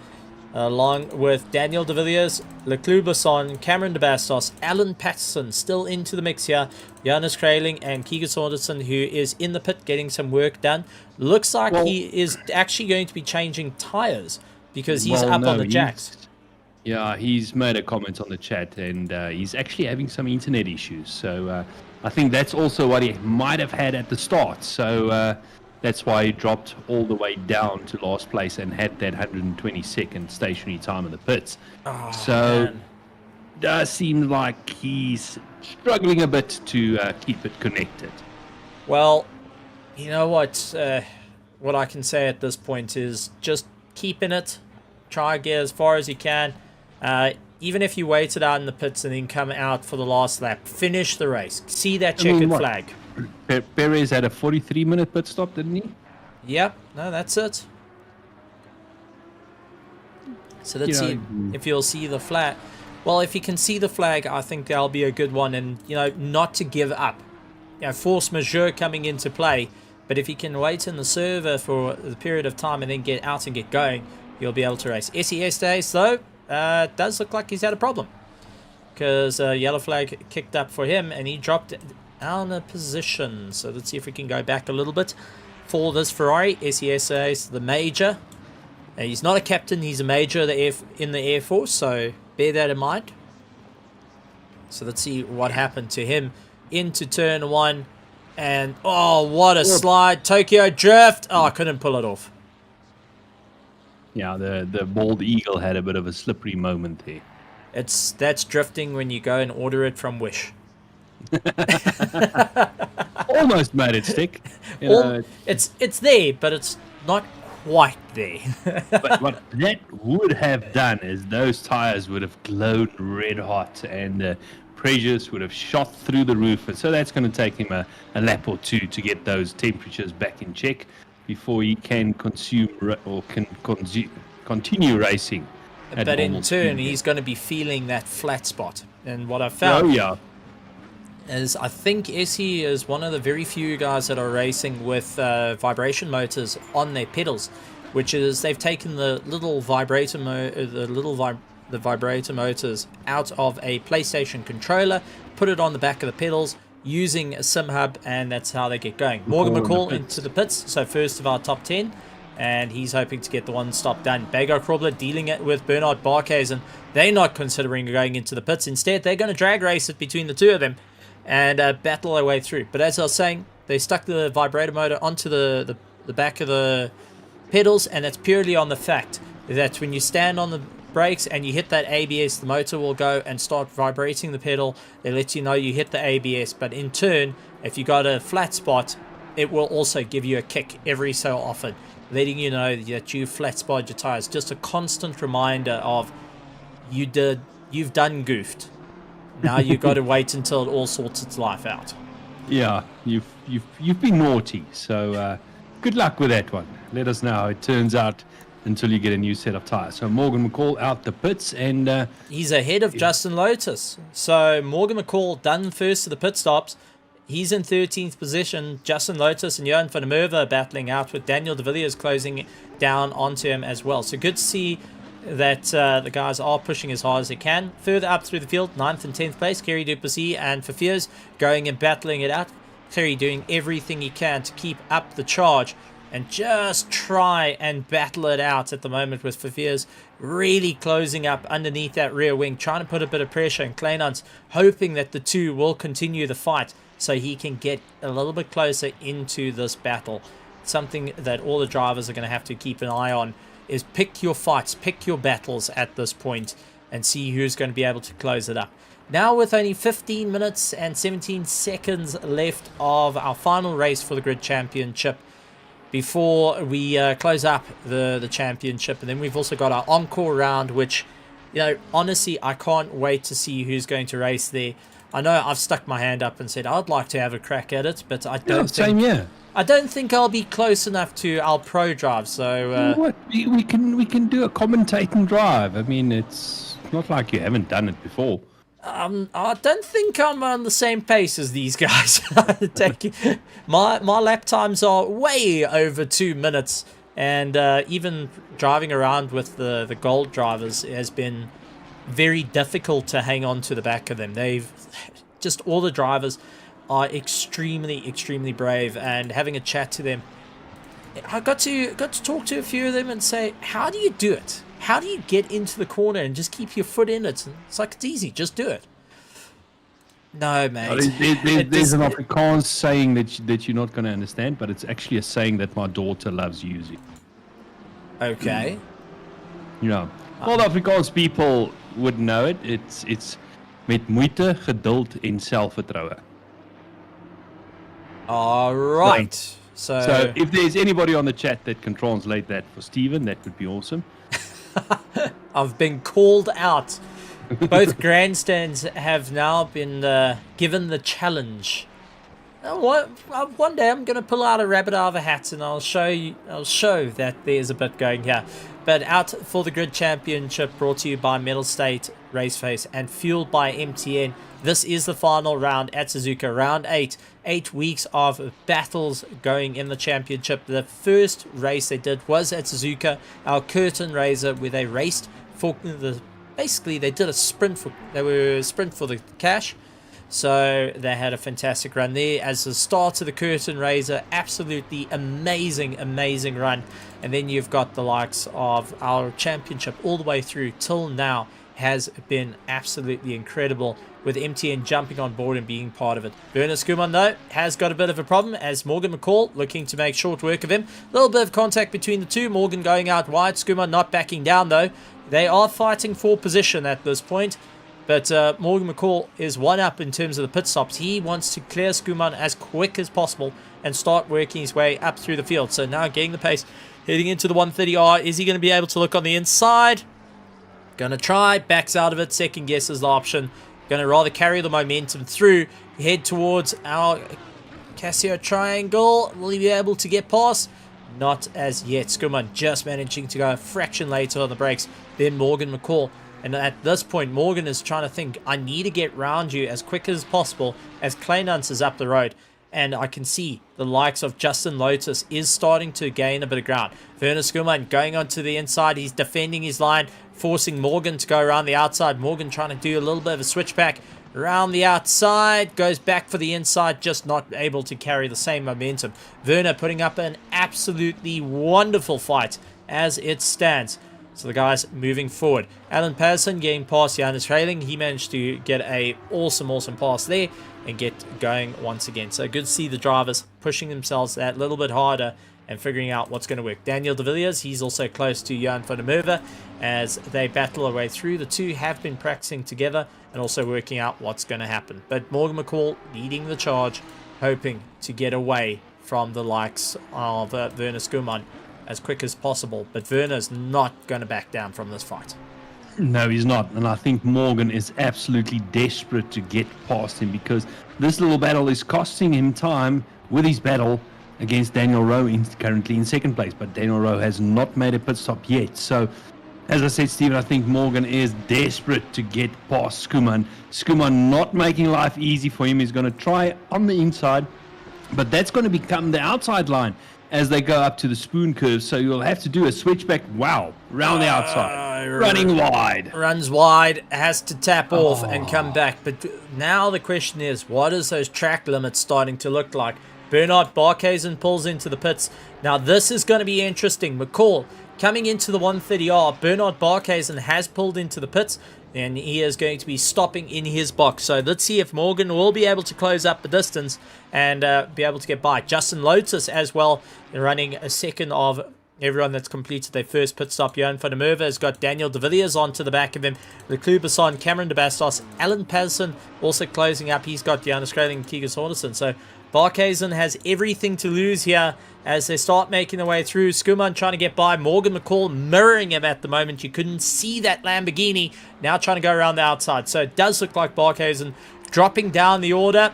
along with Daniel de Villiers, Leclerc Besson, Cameron de Bastos, Alan Patterson still into the mix here, Johannes Kraling and Keegan Saunderson, who is in the pit getting some work done. Looks like he is actually going to be changing tires because he's up on the jacks. Yeah, he's made a comment on the chat, and he's actually having some internet issues. So I think that's also what he might have had at the start. So that's why he dropped all the way down to last place and had that 122nd stationary time in the pits. Does seem like he's struggling a bit to keep it connected. Well, you know what? What I can say at this point is just keep in it. Try to get as far as you can. Even if you waited out in the pits and then come out for the last lap, finish the race. See that checkered flag. Perez had a 43-minute pit stop, didn't he? Yep. No, that's it. So let's see if you'll see the flag. Well, if you can see the flag, I think that'll be a good one. And, not to give up. Force majeure coming into play. But if you can wait in the server for the period of time and then get out and get going, you'll be able to race. SES Days, though, does look like he's had a problem. Because yellow flag kicked up for him and he dropped down a position. So let's see if we can go back a little bit for this Ferrari. SES Days, the major. He's not a captain, he's a major in the Air Force, so bear that in mind. So let's see what happened to him into turn one. And, what a slide. Tokyo Drift. I couldn't pull it off. Yeah, the bald eagle had a bit of a slippery moment there. That's drifting when you go and order it from Wish. Almost made it stick. It's there, but it's not quite there. But what that would have done is those tires would have glowed red hot and the pressures would have shot through the roof. And so that's going to take him a lap or two to get those temperatures back in check before he can continue racing But in normal turn, speed. he's going to be feeling that flat spot. And what I found is I think SE is one of the very few guys that are racing with vibration motors on their pedals, which is they've taken the little vibrator the vibrator motors out of a PlayStation controller, put it on the back of the pedals using a sim hub, and that's how they get going. Morgan McCall into the pits, so first of our top 10, and he's hoping to get the one stop done. Bago Krobler dealing it with Bernard Barkhuizen, and they're not considering going into the pits. Instead, they're going to drag race it between the two of them and battle their way through. But as I was saying, they stuck the vibrator motor onto the back of the pedals, and that's purely on the fact that when you stand on the brakes and you hit that ABS, the motor will go and start vibrating the pedal. They let you know you hit the ABS, but in turn, if you got a flat spot, it will also give you a kick every so often, letting you know that you flat spot your tires. Just a constant reminder of you've done goofed. Now you've got to wait until it all sorts its life out. Yeah, you've been naughty, so good luck with that one. Let us know how it turns out until you get a new set of tires. So Morgan McCall out the pits, and he's ahead of Justin Lotus. So Morgan McCall done first of the pit stops. He's in 13th position. Justin Lotus and Johan van der Merwe are battling out, with Daniel de Villiers closing down onto him as well. So good to see that the guys are pushing as hard as they can. Further up through the field, 9th and 10th place, Kerry Duplessis and Fafiers going and battling it out. Kerry doing everything he can to keep up the charge and just try and battle it out at the moment, with Fafiers really closing up underneath that rear wing, trying to put a bit of pressure, and Kleinans hoping that the two will continue the fight so he can get a little bit closer into this battle. Something that all the drivers are going to have to keep an eye on is pick your fights, pick your battles at this point, and see who's going to be able to close it up. Now, with only 15 minutes and 17 seconds left of our final race for the Grid Championship before we close up the championship, and then we've also got our encore round, which, you know, honestly, I can't wait to see who's going to race there. I know I've stuck my hand up and said I'd like to have a crack at it, but I don't I don't think I'll be close enough to our pro drive. So what we can do a commentating drive. I mean, it's not like you haven't done it before. I don't think I'm on the same pace as these guys. my lap times are way over 2 minutes, and even driving around with the gold drivers has been very difficult to hang on to the back of them. They've just, all the drivers are extremely brave, and having a chat to them, I got to talk to a few of them and say, how do you do it? How do you get into the corner and just keep your foot in it? It's like, it's easy, just do it. No, mate. There's an Afrikaans saying that you're not going to understand, but it's actually a saying that my daughter loves using. Okay. You know, all Afrikaans people would know it. It's met moeite, geduld en selfvertroue. All right. So if there's anybody on the chat that can translate that for Steven, that would be awesome. I've been called out. Both grandstands have now been given the challenge. One day I'm going to pull out a rabbit out of a hat, and I'll show that there's a bit going here. But out for the Grid Championship, brought to you by Mettlestate, RaceFace, and fueled by MTN. This is the final round at Suzuka, round 8. 8 weeks of battles going in the championship. The first race they did was at Suzuka, our curtain raiser, where they raced for basically they did a sprint for the cash. So they had a fantastic run there as the start of the curtain raiser. Absolutely amazing run. And then you've got the likes of our championship all the way through till now has been absolutely incredible, with MTN jumping on board and being part of it. Werner Skuman, though, has got a bit of a problem, as Morgan McCall looking to make short work of him. A little bit of contact between the two. Morgan going out wide. Skuman not backing down, though. They are fighting for position at this point. But Morgan McCall is one up in terms of the pit stops. He wants to clear Skuman as quick as possible and start working his way up through the field. So now getting the pace, heading into the 130R. Is he going to be able to look on the inside? Going to try, backs out of it, second guess is the option. Going to rather carry the momentum through, head towards our Casio triangle. Will he be able to get past? Not as yet. Skuman just managing to go a fraction later on the brakes than Morgan McCall. And at this point, Morgan is trying to think, I need to get round you as quick as possible as Kleinans is up the road. And I can see the likes of Justin Lotus is starting to gain a bit of ground. Werner Skuman going onto the inside. He's defending his line, forcing Morgan to go around the outside. Morgan trying to do a little bit of a switchback around the outside. Goes back for the inside, just not able to carry the same momentum. Werner putting up an absolutely wonderful fight as it stands. So the guys moving forward. Alan Patterson getting past Janus Railing. He managed to get a awesome pass there and get going once again. So good to see the drivers pushing themselves that little bit harder and figuring out what's going to work. Daniel De Villiers, he's also close to Jan van der Merwe as they battle their way through. The two have been practicing together and also working out what's going to happen. But Morgan McCall leading the charge, hoping to get away from the likes of Werner Skuman as quick as possible. But Werner's not going to back down from this fight. No, he's not. And I think Morgan is absolutely desperate to get past him because this little battle is costing him time with his battle against Daniel Rowe, currently in second place. But Daniel Rowe has not made a pit stop yet. So, as I said, Stephen, I think Morgan is desperate to get past Skuman. Skuman not making life easy for him. He's going to try on the inside, but that's going to become the outside line as they go up to the spoon curve. So you'll have to do a switchback, round the outside, running wide. Runs wide, has to tap off and come back. But now the question is, what is those track limits starting to look like? Bernard Barkhuizen pulls into the pits. Now this is going to be interesting. McCall coming into the 130R. Bernard Barkhuizen has pulled into the pits and he is going to be stopping in his box. So let's see if Morgan will be able to close up the distance and be able to get by. Justin Lotus as well, running a second of everyone that's completed their first pit stop. Johan van der Merwe has got Daniel De Villiers onto the back of him. Leclerc Basson, Cameron de Bastos, Alan Patterson also closing up. He's got Janus Railing and Keegan Saunderson. So Barkhuizen has everything to lose here as they start making their way through. Skuman trying to get by. Morgan McCall mirroring him at the moment. You couldn't see that Lamborghini. Now trying to go around the outside. So it does look like Barkhuizen dropping down the order.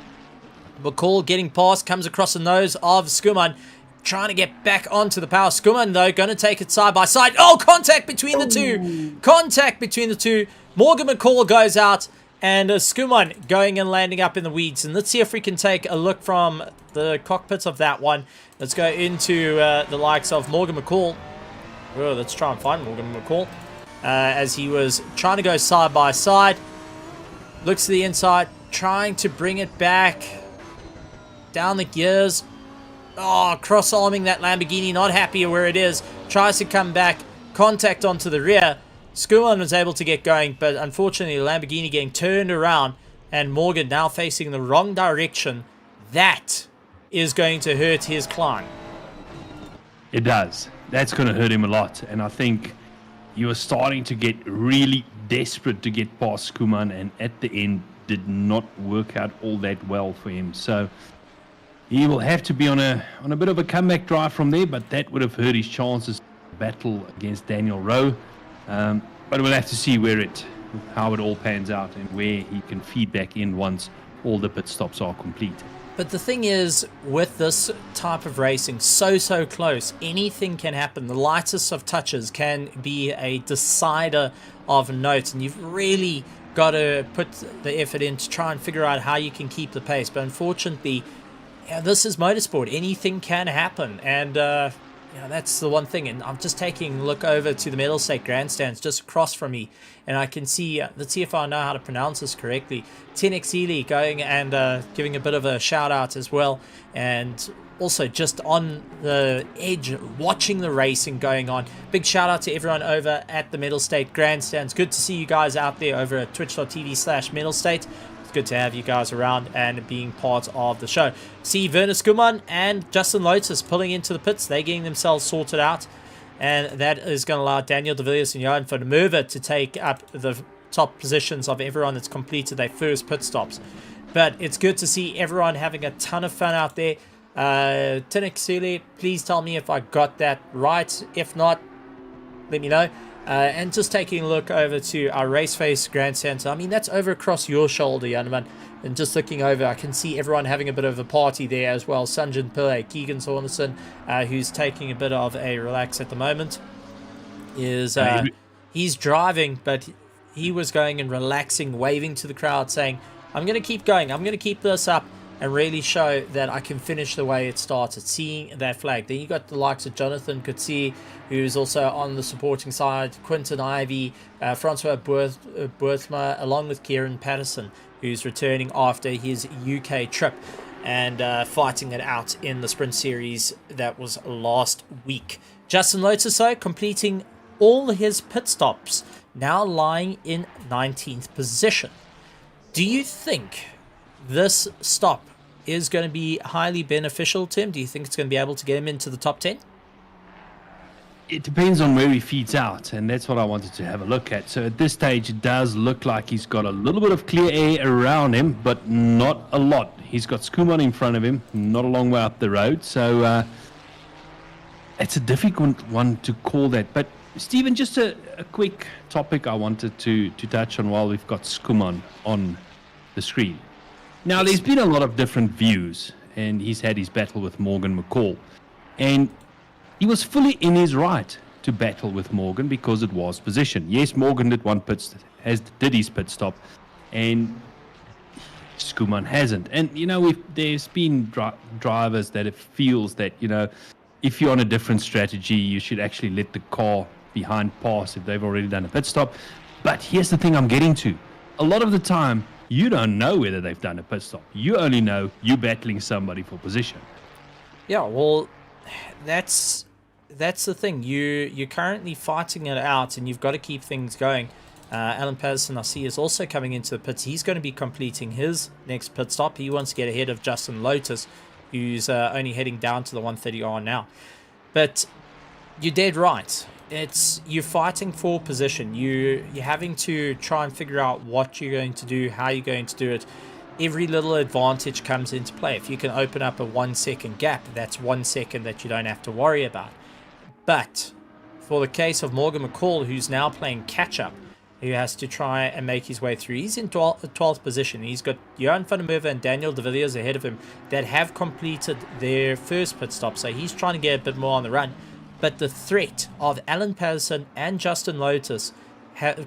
McCall getting past, comes across the nose of Skuman, trying to get back onto the power. Skuman, though, going to take it side by side. Oh, contact between the two. Contact between the two. Morgan McCall goes out. And Skuman going and landing up in the weeds. And let's see if we can take a look from the cockpit of that one. Let's go into the likes of Morgan McCall. Oh, let's try and find Morgan McCall. As he was trying to go side by side. Looks to the inside. Trying to bring it back. Down the gears. Oh, cross-arming that Lamborghini. Not happy where it is. Tries to come back. Contact onto the rear. Skuman was able to get going, but unfortunately the Lamborghini getting turned around and Morgan now facing the wrong direction. That is going to hurt his climb. It does. That's going to hurt him a lot. And I think he was starting to get really desperate to get past Skuman, and at the end did not work out all that well for him. So he will have to be on a bit of a comeback drive from there, but that would have hurt his chances to battle against Daniel Rowe. But we'll have to see how it all pans out and where he can feed back in once all the pit stops are complete. But the thing is, with this type of racing, so close, anything can happen. The lightest of touches can be a decider of note, and you've really got to put the effort in to try and figure out how you can keep the pace. But unfortunately, this is motorsport. Anything can happen, and that's the one thing. And I'm just taking a look over to the Mettlestate grandstands just across from me, and I can see, let's see if I know how to pronounce this correctly, Tenexili going and giving a bit of a shout out as well, and also just on the edge watching the racing going on. Big shout out to everyone over at the Mettlestate grandstands. Good to see you guys out there over at twitch.tv/Mettlestate. Good to have you guys around and being part of the show. See Werner Skuman and Justin Lotus pulling into the pits. They're getting themselves sorted out. And that is going to allow Daniel De Villiers and Johan van der Merwe to take up the top positions of everyone that's completed their first pit stops. But it's good to see everyone having a ton of fun out there. Tinexili, please tell me if I got that right. If not, let me know. And just taking a look over to our Raceface Grand Center, I mean, that's over across your shoulder, Yanaman. And just looking over, I can see everyone having a bit of a party there as well. Sanjin Pillay, Keegan Saunderson, who's taking a bit of a relax at the moment, is he's driving, but he was going and relaxing, waving to the crowd, saying, I'm going to keep going, I'm going to keep this up, and really show that I can finish the way it started, seeing that flag. Then you got the likes of Jonathan Coetzee, who's also on the supporting side, Quinton Ivey, Francois Boerthma, along with Kieran Patterson, who's returning after his UK trip and fighting it out in the sprint series that was last week. Justin Lotus, though, completing all his pit stops, now lying in 19th position. Do you think this stop is going to be highly beneficial to him? Do you think it's going to be able to get him into the top 10? It depends on where he feeds out, and that's what I wanted to have a look at. So at this stage, it does look like he's got a little bit of clear air around him, but not a lot. He's got Skuman in front of him, not a long way up the road. So it's a difficult one to call that. But Stephen, just a quick topic I wanted to touch on while we've got Skuman on the screen. Now, there's been a lot of different views, and he's had his battle with Morgan McCall. And he was fully in his right to battle with Morgan because it was position. Yes, Morgan did did his pit stop, and Skuman hasn't. And, there's been drivers that it feels that, if you're on a different strategy, you should actually let the car behind pass if they've already done a pit stop. But here's the thing I'm getting to. A lot of the time, you don't know whether they've done a pit stop. You only know you're battling somebody for position. Yeah, well, that's the thing. You're currently fighting it out, and you've got to keep things going. Alan Patterson, I see, is also coming into the pits. He's going to be completing his next pit stop. He wants to get ahead of Justin Lotus, who's only heading down to the 130R now. But you're dead right. You're fighting for position. You're having to try and figure out what you're going to do, how you're going to do it. Every little advantage comes into play. If you can open up a 1 second gap, that's 1 second that you don't have to worry about. But for the case of Morgan McCall, who's now playing catch up, who has to try and make his way through, he's in 12th position. He's got Johan van der Merwe and Daniel de Villiers ahead of him that have completed their first pit stop, so he's trying to get a bit more on the run. But the threat of Alan Patterson and Justin Lotus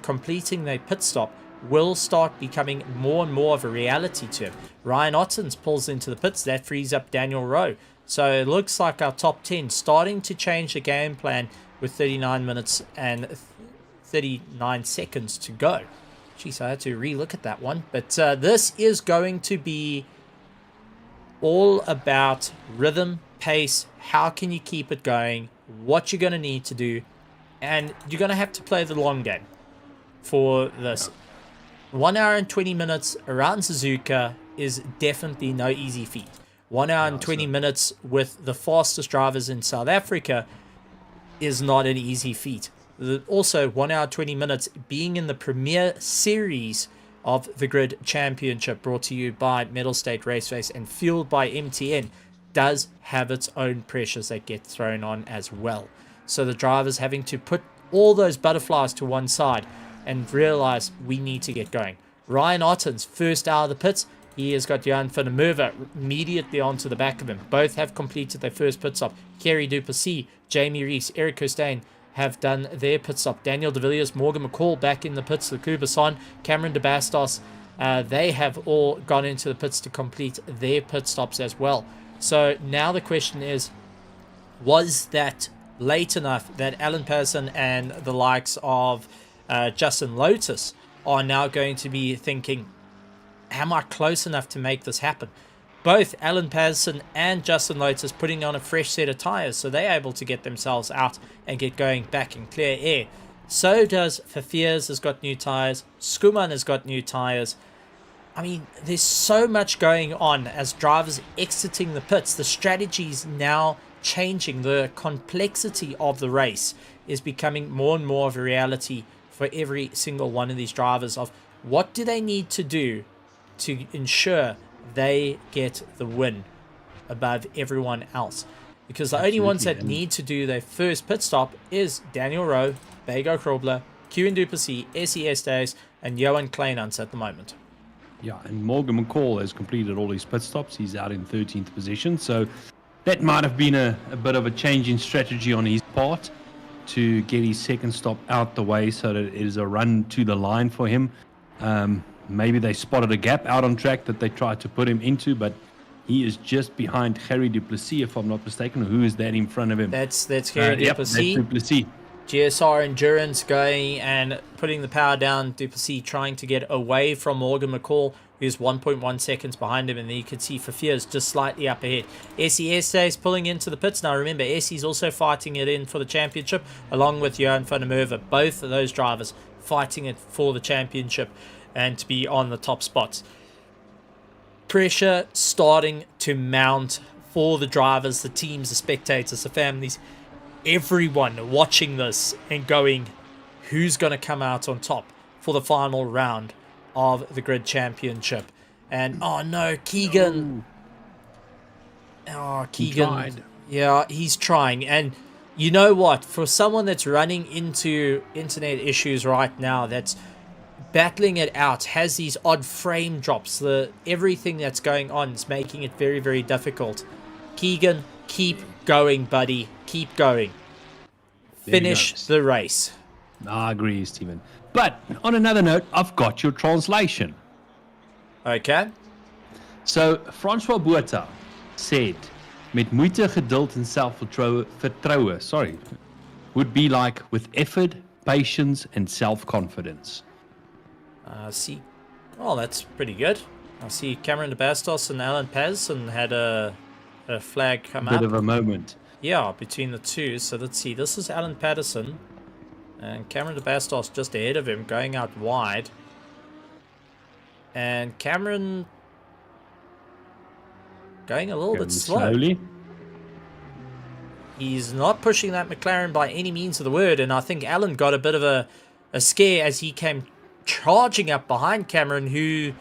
completing their pit stop will start becoming more and more of a reality to him. Ryan Ottens pulls into the pits. That frees up Daniel Rowe. So it looks like our top 10 starting to change the game plan with 39 minutes and 39 seconds to go. Jeez, I had to re-look at that one. But this is going to be all about rhythm, pace, how can you keep it going, what you're going to need to do, and you're going to have to play the long game for this. 1 hour and 20 minutes around Suzuka is definitely no easy feat. 1 hour and 20 minutes with the fastest drivers in South Africa is not an easy feat. Also, 1 hour 20 minutes being in the premier series of the Grid Championship, brought to you by Mettlestate Raceface and fueled by MTN, does have its own pressures that get thrown on as well. So the drivers having to put all those butterflies to one side and realize we need to get going. Ryan Ottens, first out of the pits. He has got Johan van der Merwe immediately onto the back of him. Both have completed their first pit stop. Kerry Duplessis, Jamie Rees, Eric Kirstein have done their pit stop. Daniel de Villiers, Morgan McCall back in the pits. Lukuba Son, Cameron de Bastos, they have all gone into the pits to complete their pit stops as well. So now the question is, was that late enough that Alan Patterson and the likes of Justin Lotus are now going to be thinking, am I close enough to make this happen? Both Alan Patterson and Justin Lotus putting on a fresh set of tyres, so they're able to get themselves out and get going back in clear air. So does Fafiers, has got new tyres. Skuman has got new tyres. I mean, there's so much going on as drivers exiting the pits. The strategy's now changing. The complexity of the race is becoming more and more of a reality for every single one of these drivers of what do they need to do to ensure they get the win above everyone else. because the only ones that Absolutely. need to do their first pit stop is Daniel Rowe, Bego Krobler, Kieran Duplessis, SES Days, and Johan Kleinans at the moment. Yeah, and Morgan McCall has completed all his pit stops. He's out in 13th position. So that might have been a bit of a change in strategy on his part to get his second stop out the way so that it is a run to the line for him. Maybe they spotted a gap out on track that they tried to put him into, but he is just behind Harry Duplessis, if I'm not mistaken. Who is that in front of him? That's Harry Duplessis. That's Duplessis. GSR Endurance going and putting the power down. Duplessis trying to get away from Morgan McCall, who's 1.1 seconds behind him, and then you can see Fafier's just slightly up ahead. SES is pulling into the pits. Now remember, SE's also fighting it in for the championship, along with Johan van der Merwe. Both of those drivers fighting it for the championship and to be on the top spots. Pressure starting to mount for the drivers, the teams, the spectators, the families, everyone watching this and going, who's going to come out on top for the final round of the Grid Championship? And oh no, Keegan. Oh, Keegan. Yeah, he's trying. And you know what? For someone that's running into internet issues right now, that's battling it out, has these odd frame drops, everything that's going on is making it very, very difficult. Keegan, keep going, buddy. Keep going. Finish the race. I agree, Stephen. But on another note, I've got your translation. Okay. So, Francois Botha said, met moeite, geduld en selfvertroue, would be like with effort, patience, and self-confidence. See, oh, that's pretty good. I see Cameron de Bastos and Alan Pazson had a flag come up. Bit of a moment. Yeah, between the two. So let's see. This is Alan Patterson. And Cameron de Bastos just ahead of him, going out wide. And Cameron going a little bit slowly. He's not pushing that McLaren by any means of the word. And I think Alan got a bit of a scare as he came charging up behind Cameron, who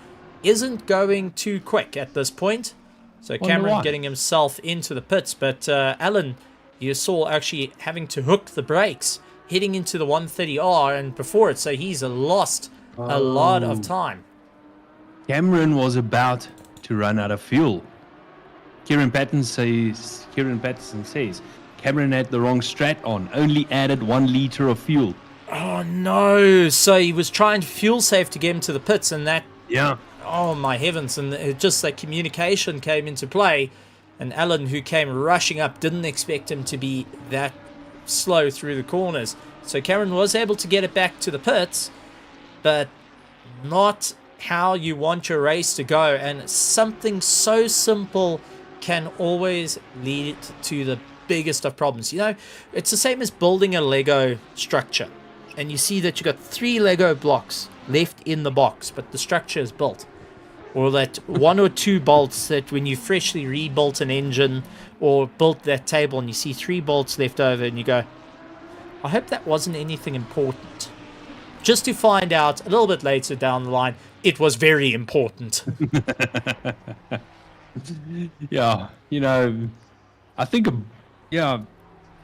isn't going too quick at this point. So Cameron getting himself into the pits, but Alan, you saw actually having to hook the brakes, heading into the 130R and before it, so he's lost a lot of time. Cameron was about to run out of fuel. Kieran Patterson says, Cameron had the wrong strat on, only added 1 liter of fuel. Oh no, so he was trying to fuel safe to get him to the pits, and that... Yeah. Oh my heavens, and it just that communication came into play, and Alan, who came rushing up, didn't expect him to be that slow through the corners. So Cameron was able to get it back to the pits, but not how you want your race to go, and something so simple can always lead to the biggest of problems. You know, it's the same as building a Lego structure, and you see that you got 3 Lego blocks left in the box, but the structure is built. Or that 1 or 2 bolts that when you freshly rebuilt an engine or built that table and you see 3 bolts left over and you go, I hope that wasn't anything important. Just to find out a little bit later down the line, it was very important. Yeah, you know, I think, yeah,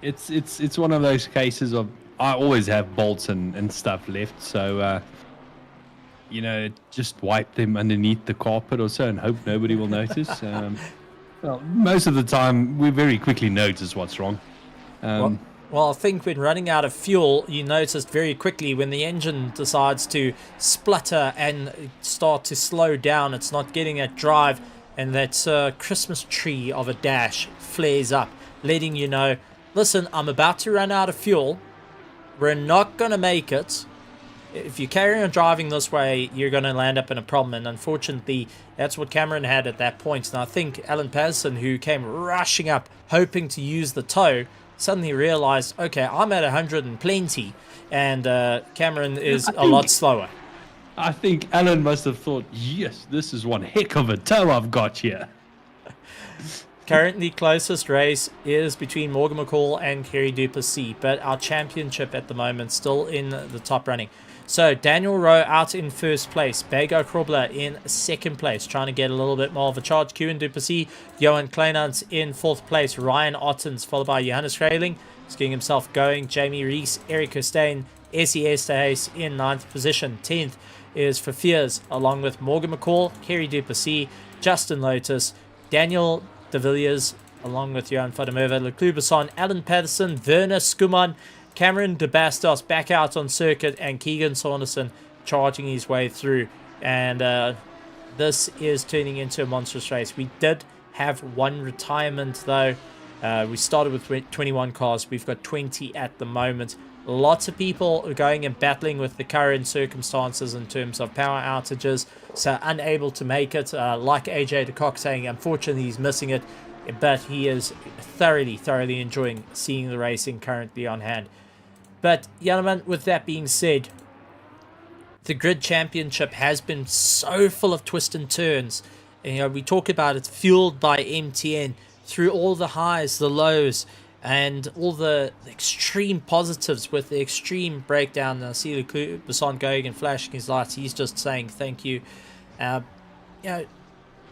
it's one of those cases of I always have bolts and stuff left, so you know, just wipe them underneath the carpet or so and hope nobody will notice. Well, most of the time, we very quickly notice what's wrong. Well, I think when running out of fuel, you noticed very quickly when the engine decides to splutter and start to slow down, it's not getting that drive, and that Christmas tree of a dash flares up, letting you know, listen, I'm about to run out of fuel. We're not going to make it. If you carry on driving this way, you're going to land up in a problem. And unfortunately, that's what Cameron had at that point. And I think Alan Patterson, who came rushing up, hoping to use the tow, suddenly realized, okay, I'm at 100 and plenty. And Cameron is a lot slower. I think Alan must have thought, yes, this is one heck of a tow I've got here. Currently, closest race is between Morgan McCall and Kerry Duplessis. But our championship at the moment still in the top running. So Daniel Rowe out in first place. Bego Krobler in second place, trying to get a little bit more of a charge. Kieran Duplessis, Johan Kleinans in fourth place. Ryan Ottens, followed by Johannes Grayling. He's getting himself going. Jamie Rees, Eric Hussein, Essie Esterhuis in ninth position. 10th is for Fears, along with Morgan McCall, Kerry Duplessis, Justin Lotus, Daniel De Villiers, along with Johan Fadamova, Leclerc Besson, Alan Patterson, Werner Skuman, Cameron De Bastos back out on circuit, and Keegan Saunderson charging his way through. And this is turning into a monstrous race. We did have one retirement though. We started with 21 cars. We've got 20 at the moment. Lots of people are going and battling with the current circumstances in terms of power outages, so unable to make it. Like AJ de Kock saying, unfortunately he's missing it, but he is thoroughly enjoying seeing the racing currently on hand. But gentlemen, with that being said, the Grid Championship has been so full of twists and turns. And, you know, we talk about it fueled by MTN through all the highs, the lows, and all the extreme positives with the extreme breakdown. I see Leclerc Besson going and flashing his lights. He's just saying thank you. You know,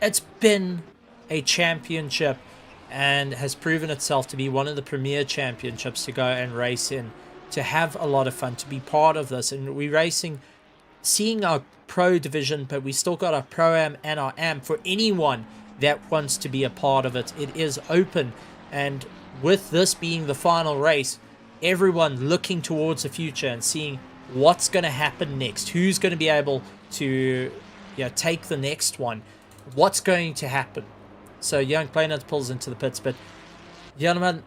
it's been a championship and has proven itself to be one of the premier championships to go and race in, to have a lot of fun, to be part of this. And we're racing, seeing our pro division, but we still got our pro-am and our am for anyone that wants to be a part of it. It is open, and with this being the final race, everyone looking towards the future and seeing what's going to happen next, who's going to be able to take the next one, what's going to happen. So Young Planet pulls into the pits, but gentlemen,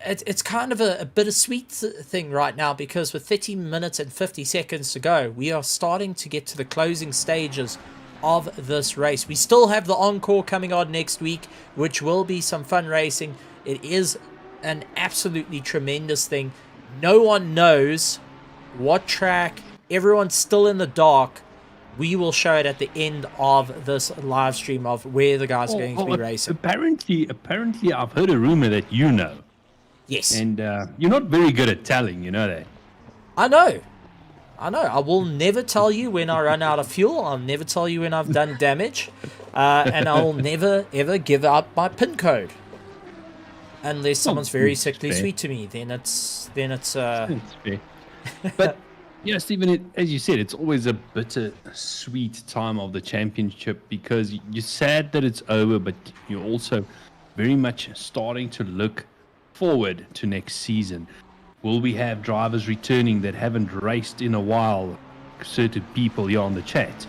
it's kind of a bittersweet thing right now, because with 30 minutes and 50 seconds to go, we are starting to get to the closing stages of this race. We still have the encore coming on next week, which will be some fun racing. It is an absolutely tremendous thing. No one knows what track. Everyone's still in the dark. We will show it at the end of this live stream of where the guys are going to be racing. Apparently, I've heard a rumor that you know. Yes. And you're not very good at telling, you know that. I know. I will never tell you when I run out of fuel. I'll never tell you when I've done damage. And I will never, ever give up my PIN code. Unless someone's very sickly sweet to me. Then it's fair. But, yeah, Stephen, as you said, it's always a bitter-sweet time of the championship, because you're sad that it's over, but you're also very much starting to look forward to next season. Will we have drivers returning that haven't raced in a while? Certain people here on the chat.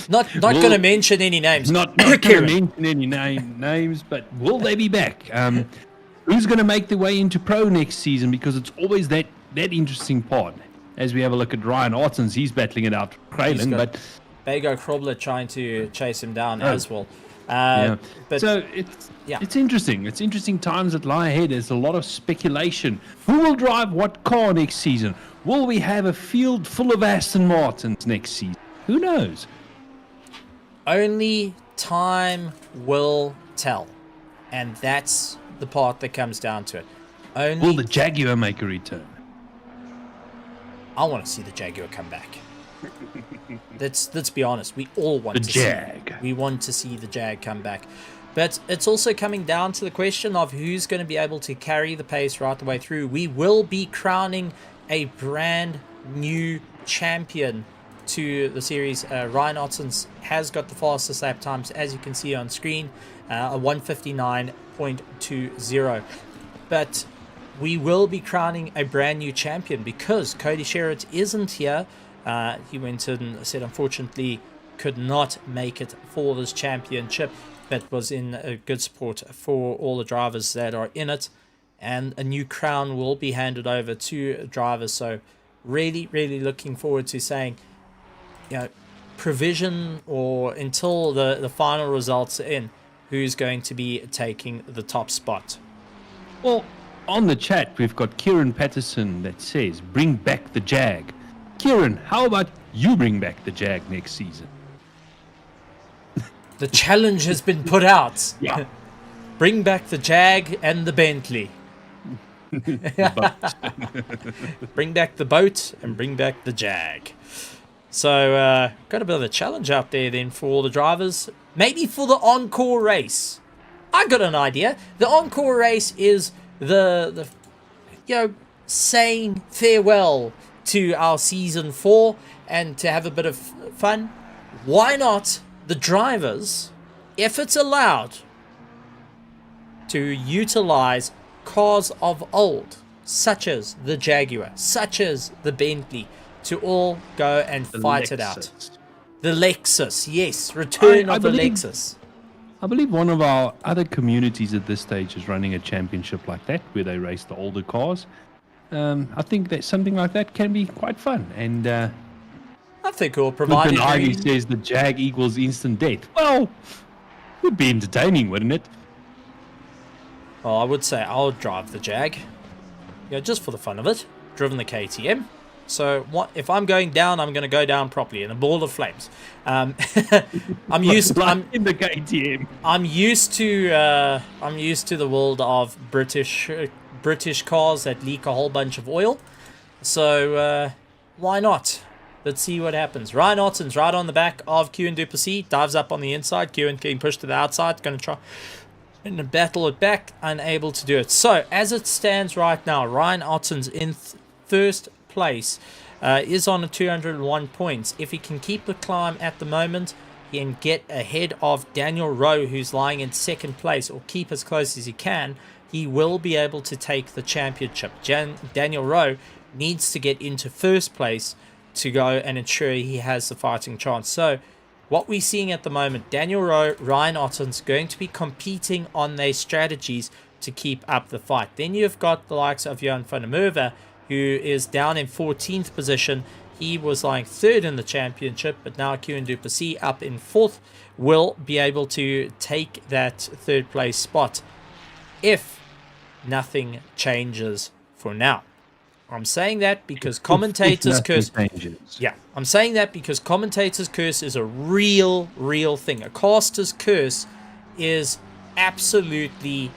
Not going to mention any names. Not going to mention any names, but will they be back? Who's going to make their way into pro next season? Because it's always that interesting part. As we have a look at Ryan Ottens, he's battling it out for Kralin, but Bego Krobler trying to chase him down as well. But so it's interesting. It's interesting times that lie ahead. There's a lot of speculation. Who will drive what car next season? Will we have a field full of Aston Martins next season? Who knows? Only time will tell. And that's the part that comes down to it. Will the Jaguar make a return? I want to see the Jaguar come back. Let's be honest. We all want we want to see the Jag come back. But it's also coming down to the question of who's going to be able to carry the pace right the way through. We will be crowning a brand new champion to the series. Ryan Ottens has got the fastest lap times, as you can see on screen, a 1:59.20. But we will be crowning a brand new champion because Cody Sherritt isn't here. He went and said unfortunately could not make it for this championship, but was in a good support for all the drivers that are in it, and a new crown will be handed over to drivers. So really looking forward to saying, provision or until the final results are in, who's going to be taking the top spot. Well, on the chat we've got Kieran Patterson that says bring back the Jag. Kieran, how about you bring back the Jag next season? The challenge has been put out. Yeah. Bring back the Jag and the Bentley. The boat. Bring back the boat and bring back the Jag. So, got a bit of a challenge out there then for all the drivers. Maybe for the encore race. I got an idea. The encore race is the saying farewell to our season 4 and to have a bit of fun. Why not the drivers, if it's allowed, to utilize cars of old, such as the Jaguar, such as the Bentley, to all go and fight it out. The Lexus, yes, return of the Lexus. I believe one of our other communities at this stage is running a championship like that, where they race the older cars. I think that something like that can be quite fun. And I think it'll provide. Ivy says the Jag equals instant death. Well, would be entertaining, wouldn't it? Well, I would say I'll drive the Jag. Yeah, just for the fun of it. Driven the KTM. So what if I'm going down? I'm going to go down properly in a ball of flames. I'm used. In the KTM. I'm used to the world of British cars that leak a whole bunch of oil. So why not? Let's see what happens. Ryan Otten's right on the back of Kieran Duplessis. Dives up on the inside. Kieran getting pushed to the outside. Going to try and battle it back. Unable to do it. So as it stands right now, Ryan Otten's in first place. Is on a 201 points. If he can keep the climb at the moment, he can get ahead of Daniel Rowe, who's lying in second place, or keep as close as he can. He will be able to take the championship. Daniel Rowe needs to get into first place to go and ensure he has the fighting chance. So what we're seeing at the moment, Daniel Rowe, Ryan Otten's going to be competing on their strategies to keep up the fight. Then you've got the likes of Johan van der Merwe, who is down in 14th position. He was lying third in the championship, but now Kieran Duplessis up in 4th will be able to take that third place spot if nothing changes for now. I'm saying that because commentators curse. Yeah, I'm saying that because commentators curse is a real thing. A caster's curse is absolutely.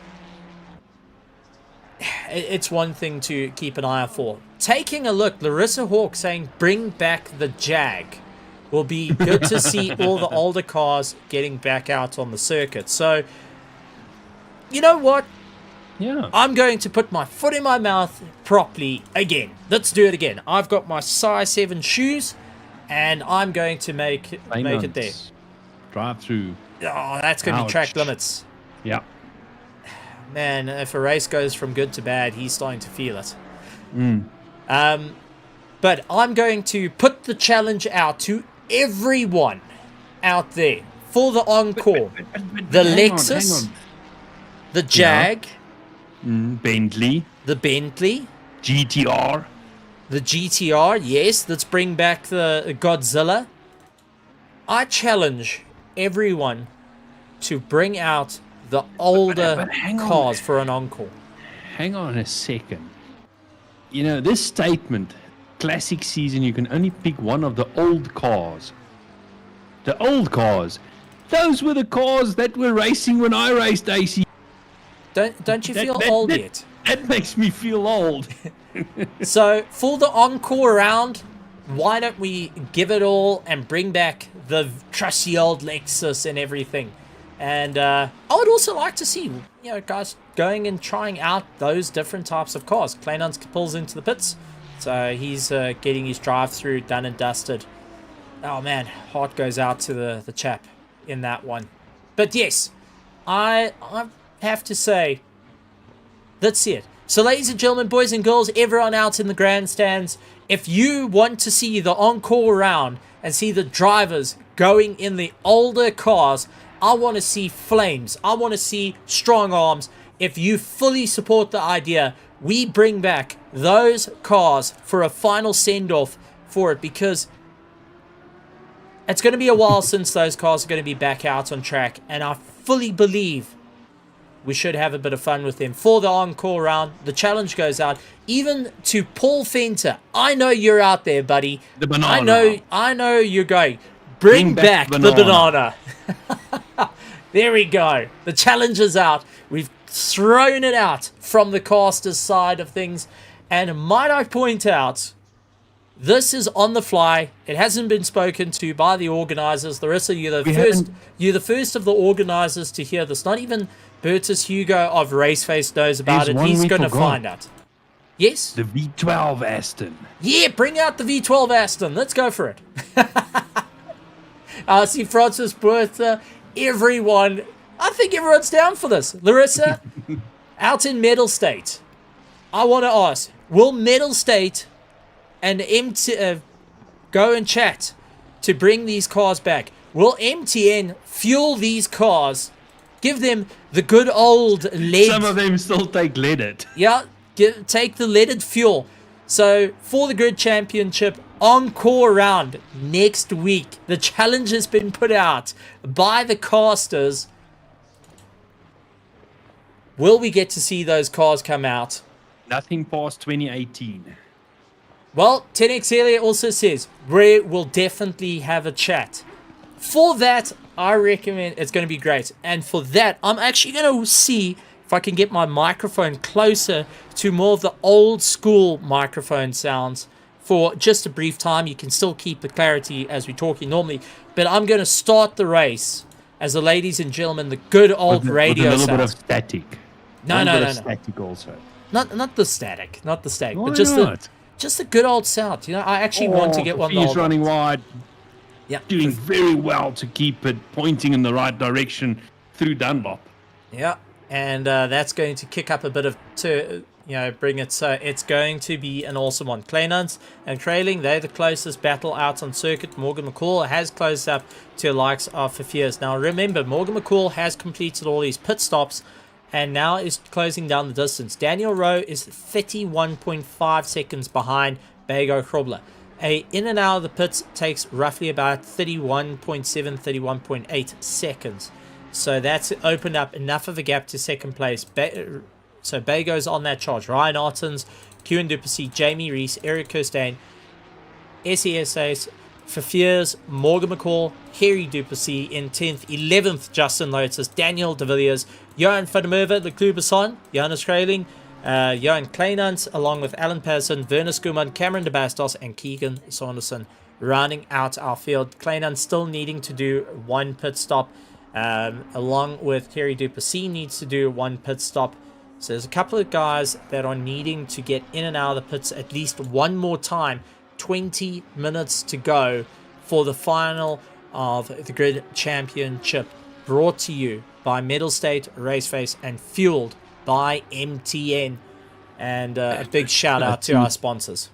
It's one thing to keep an eye out for. Taking a look, Larissa Hawk saying bring back the Jag. Will be good to see all the older cars getting back out on the circuit. So, you know what? Yeah. I'm going to put my foot in my mouth properly again. Let's do it again. I've got my size 7 shoes, and I'm going to make it there. Drive through. Oh, that's going to be track limits. Yeah. Man, if a race goes from good to bad, he's starting to feel it. But I'm going to put the challenge out to everyone out there for the encore. The Lexus, the Jag, Bentley, the Bentley, GTR, the GTR. Yes, let's bring back the Godzilla. I challenge everyone to bring out the older cars for an encore. Hang on a second. You know, this statement, classic season, you can only pick one of the old cars. The old cars. Those were the cars that were racing when I raced AC. Don't you feel old yet? That makes me feel old. So, for the encore round, why don't we give it all and bring back the trusty old Lexus and everything? And I would also like to see, guys going and trying out those different types of cars. Kleinhans pulls into the pits, so he's getting his drive-through done and dusted. Oh man, heart goes out to the chap in that one. But yes, I have to say, that's it. So ladies and gentlemen, boys and girls, everyone out in the grandstands, if you want to see the encore round and see the drivers going in the older cars, I want to see flames. I want to see strong arms. If you fully support the idea, we bring back those cars for a final send-off for it, because it's going to be a while since those cars are going to be back out on track, and I fully believe we should have a bit of fun with them for the encore round. The challenge goes out even to Paul Fenter. I know you're out there, buddy. The banana. I know you're going. Bring back the banana. There we go. The challenge is out. We've thrown it out from the caster's side of things. And might I point out, this is on the fly. It hasn't been spoken to by the organizers. Larissa, you're the first of the organizers to hear this. Not even Bertus Hugo of RaceFace knows about it. He's going to find out. Yes? The V12 Aston. Yeah, bring out the V12 Aston. Let's go for it. I see Francis Bertha. Everyone, I think everyone's down for this. Larissa, out in Mettlestate, I want to ask, will Mettlestate and go and chat to bring these cars back? Will MTN fuel these cars, give them the good old lead? Some of them still take leaded. Yeah, take the leaded fuel. So for the Grid Championship encore round next week, the challenge has been put out by the casters. Will we get to see those cars come out? Nothing past 2018. Well, 10X Elliot also says we will definitely have a chat. For that, I recommend it's going to be great. And for that, I'm actually going to see if I can get my microphone closer to more of the old school microphone sounds for just a brief time. You can still keep the clarity as we're talking normally, but I'm going to start the race as the ladies and gentlemen, the good old radio with a little sounds. bit of static. No. Static also. Not the static, but Why just not? the good old sound. You know, I actually want to get one. He's running wide. Yeah, Doing very well to keep it pointing in the right direction through Dunlop. Yeah, and that's going to kick up a bit of bring it. So it's going to be an awesome one. Kleinans and Kraling, they're the closest battle out on circuit. Morgan McCall has closed up to the likes of Fafiers. Now remember, Morgan McCall has completed all these pit stops and now is closing down the distance. Daniel Rowe is 31.5 seconds behind Bago Krobler. In and out of the pits takes roughly about 31.7, 31.8 seconds. So that's opened up enough of a gap to second place. So Bago's on that charge. Ryan Artens, Kieran Duplessis, Jamie Reese, Eric Kirstein, SESAs, Fafiers, Morgan McCall, Harry Duplessis in 10th, 11th, Justin Lotus, Daniel De Villiers, Johan van der Merwe, Leclerc Basson, Johannes Kraling, Johan Kleinans, along with Alan Patterson, Werner Skuman, Cameron de Bastos, and Keegan Saunderson rounding out our field. Kleinans still needing to do one pit stop, along with Harry Duplessis needs to do one pit stop. So there's a couple of guys that are needing to get in and out of the pits at least one more time. 20 minutes to go for the final of the Grid Championship, brought to you by Mettlestate, RaceFace, and fueled by MTN. And a big shout out to our sponsors.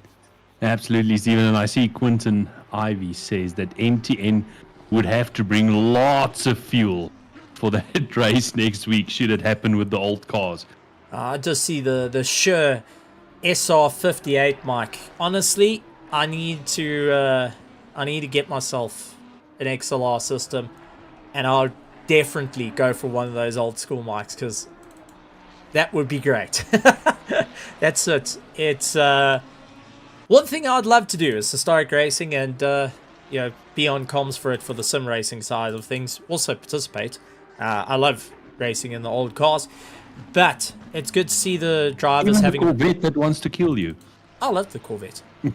Absolutely, Stephen. And I see Quinton Ivy says that MTN would have to bring lots of fuel for that race next week should it happen with the old cars. I just see the Shure SR58 mic. Honestly, I need to get myself an XLR system, and I'll definitely go for one of those old school mics because that would be great. That's it. It's one thing I'd love to do is historic racing and be on comms for it for the sim racing side of things. Also participate. I love racing in the old cars, but it's good to see the drivers Even having a Corvette that wants to kill you. I love the Corvette. Well,